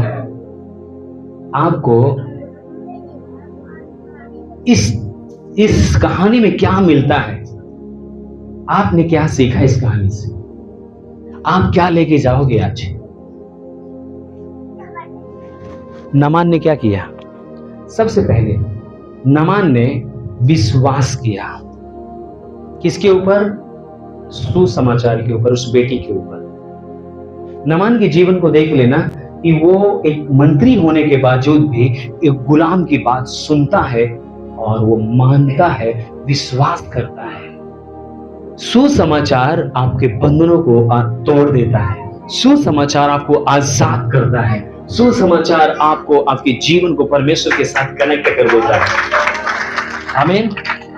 Speaker 1: आपको इस कहानी में क्या मिलता है? आपने क्या सीखा इस कहानी से? आप क्या लेके जाओगे आज? नामान ने क्या किया? सबसे पहले नामान ने विश्वास किया। किसके ऊपर? सुसमाचार के ऊपर, उस बेटी के ऊपर। नामान के जीवन को देख लेना कि वो एक मंत्री होने के बावजूद भी एक गुलाम की बात सुनता है और वो मानता है, विश्वास करता है। सुसमाचार आपके बंधनों को तोड़ देता है, सुसमाचार आपको आजाद करता है, सुसमाचार आपको, आपके जीवन को परमेश्वर के साथ कनेक्ट कर देता है। आमीन।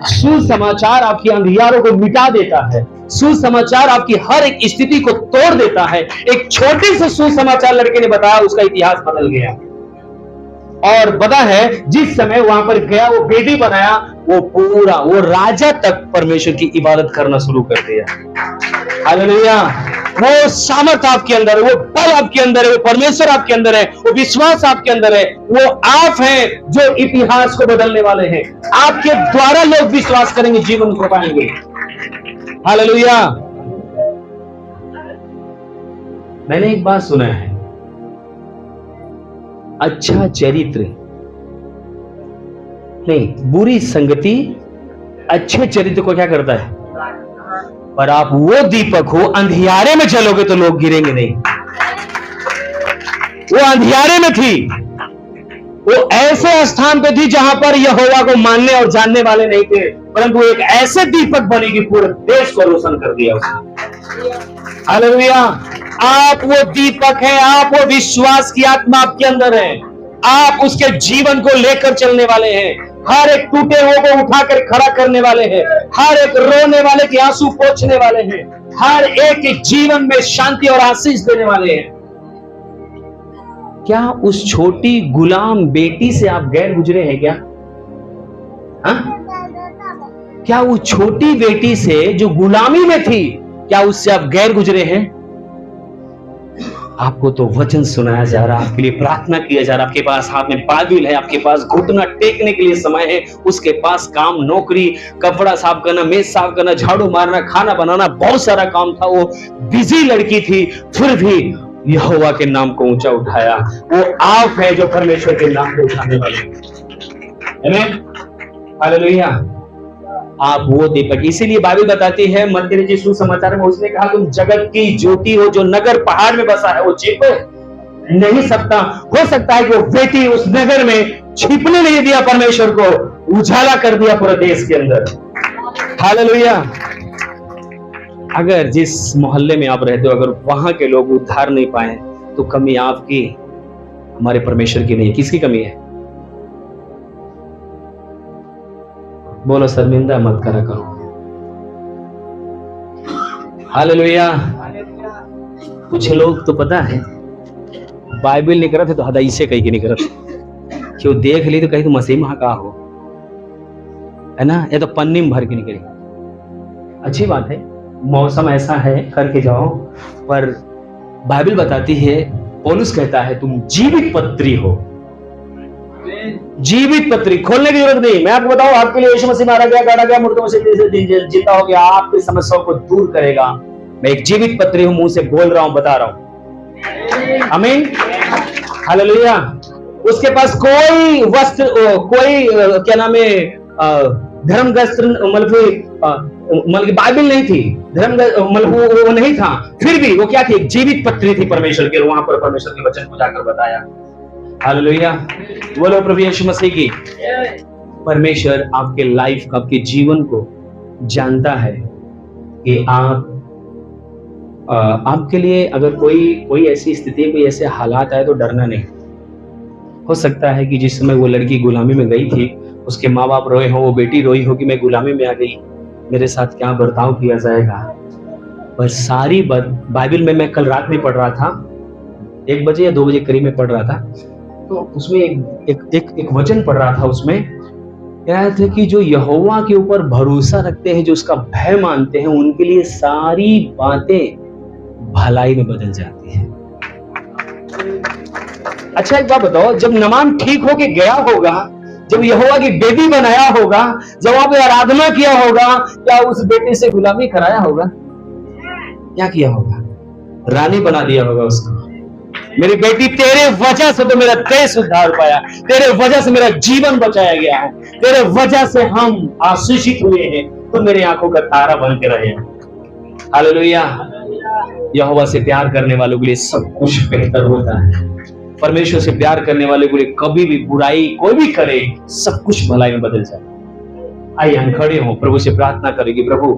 Speaker 1: सुसमाचार आपके अंधियारों को मिटा देता है, सुसमाचार आपकी हर एक स्थिति को तोड़ देता है। एक छोटे से सुसमाचार लड़के ने बताया, उसका इतिहास बदल गया। और पता है जिस समय वहां पर गया, वो बेटी बनाया, वो राजा तक परमेश्वर की इबादत करना शुरू कर दिया। हालेलुया। वो सामर्थ आपके अंदर है, वो बल आपके अंदर है, वो परमेश्वर आपके अंदर है, वो विश्वास आपके अंदर है। वो आप हैं जो इतिहास को बदलने वाले हैं। आपके द्वारा लोग विश्वास करेंगे, जीवन को पाएंगे। हालेलुया। मैंने एक बात सुना है, अच्छा चरित्र नहीं, बुरी संगति अच्छे चरित्र को क्या करता है? पर आप वो दीपक हो, अंधियारे में चलोगे तो लोग गिरेंगे नहीं। वो अंधियारे में थी, वो ऐसे स्थान पे थी जहां पर यहोवा को मानने और जानने वाले नहीं थे, परंतु एक ऐसे दीपक बने कि पूरे देश को रोशन कर दिया उसने। हालेलुया। आप वो दीपक हैं, आप वो विश्वास की आत्मा आपके अंदर है, आप उसके जीवन को लेकर चलने वाले हैं। हर एक टूटे हुए को उठाकर खड़ा करने वाले हैं, हर एक रोने वाले के आंसू पोंछने वाले हैं, हर एक के जीवन में शांति और आशीष देने वाले हैं। क्या उस छोटी गुलाम बेटी से आप गैर गुजरे हैं क्या? क्या वो छोटी बेटी से जो गुलामी में थी, क्या उससे आप गैर गुजरे हैं? आपको तो वचन सुनाया जा रहा है, आपके लिए प्रार्थना किया जा रहा है, आपके पास हाथ में बाइबल है, आपके पास घुटना टेकने के लिए समय है, उसके पास काम, नौकरी, कपड़ा साफ करना, मेज साफ करना, झाड़ू मारना, खाना बनाना, बहुत सारा काम था। वो बिजी लड़की थी, फिर भी यहोवा के नाम को ऊंचा उठाया। वो आप है जो परमेश्वर के नाम को उठाने वाले। आमीन। हालेलुया। आप वो दीपक, इसीलिए बाइबल बताती है मत्ती जी सुसमाचार में, उसने कहा तुम जगत की ज्योति हो। जो नगर पहाड़ में बसा है वो छिप नहीं सकता। हो सकता है कि वो बेटी उस नगर में छिपने नहीं दिया, परमेश्वर को उजाला कर दिया पूरे देश के अंदर। हालेलुया। अगर जिस मोहल्ले में आप रहते हो, अगर वहां के लोग उद्धार नहीं पाए तो कमी आपकी, हमारे परमेश्वर की नहीं। किसकी कमी है? बोलो, शर्मिंदा मत करा करो। हालेलुया। कुछ लोग तो पता है बाइबल नहीं करते तो हदाई से कहीं नहीं करते, क्यों देख ली तो कहीं तो मसीह महाका हो, है ना? ये तो पन्नी में भर के निकली। अच्छी बात है, मौसम ऐसा है, करके जाओ। पर बाइबल बताती है, पौलुस कहता है तुम जीवित पत्री हो। जीवित पत्री खोलने की जरूरत नहीं। मैं आपको बताऊं, आपके लिए यीशु मसीह मारा गया, गाड़ा गया, मुर्दों से जिंदा हो गया, आपकी समस्याओं को दूर करेगा। मैं एक जीवित पत्री हूं, मुंह से बोल रहा हूं, बता रहा हूं। आमीन। हालेलुया। उसके पास कोई वस्त्र, कोई क्या नाम है, धर्म वस्त्र, मतलब बाइबल नहीं थी, धर्म मतलब वो नहीं था, फिर भी वो क्या थी? एक जीवित पत्री थी परमेश्वर के। वहां पर परमेश्वर के वचन को जाकर बताया। हालेलुया। बोलो प्रभु यीशु मसीह की। परमेश्वर आपके लाइफ का, आपके जीवन को जानता है कि आप आपके लिए अगर कोई ऐसी स्थिति, कोई ऐसे हालात आए तो डरना नहीं। हो सकता है कि जिस समय वो लड़की गुलामी में गई थी, उसके माँ बाप रोए हो, वो बेटी रोई हो कि मैं गुलामी में आ गई, मेरे साथ क्या बर्ताव किया जाएगा। पर सारी बाइबल में मैं कल रात में पढ़ रहा था, 1 बजे या 2 बजे करीब में पढ़ रहा था, तो उसमें एक वचन पढ़ रहा था। उसमें क्या था कि जो यहोवा के ऊपर भरोसा रखते हैं, जो उसका भय मानते हैं, उनके लिए सारी बातें भलाई में बदल जाती है। अच्छा एक बात बताओ, जब नमान ठीक होके गया होगा, जब यहोवा की बेटी बनाया होगा, जब वहां पे आराधना किया होगा, क्या उस बेटे से गुलामी कराया होगा? क्या किया होगा? रानी बना दिया होगा उसको। मेरी बेटी, तेरे वजह से तो मेरा देश उद्धार पाया, तेरे वजह से मेरा जीवन बचाया गया है, तेरे वजह से हम आशीषित हुए हैं, तो मेरी आंखों का तारा बन के रहे। हालेलुया। यहोवा से प्यार करने वालों के लिए सब कुछ बेहतर होता है। परमेश्वर से प्यार करने वाले के लिए कभी भी बुराई कोई भी करे, सब कुछ भलाई में बदल जाए। आइए हम खड़े हों, प्रभु से प्रार्थना करेंगे। प्रभु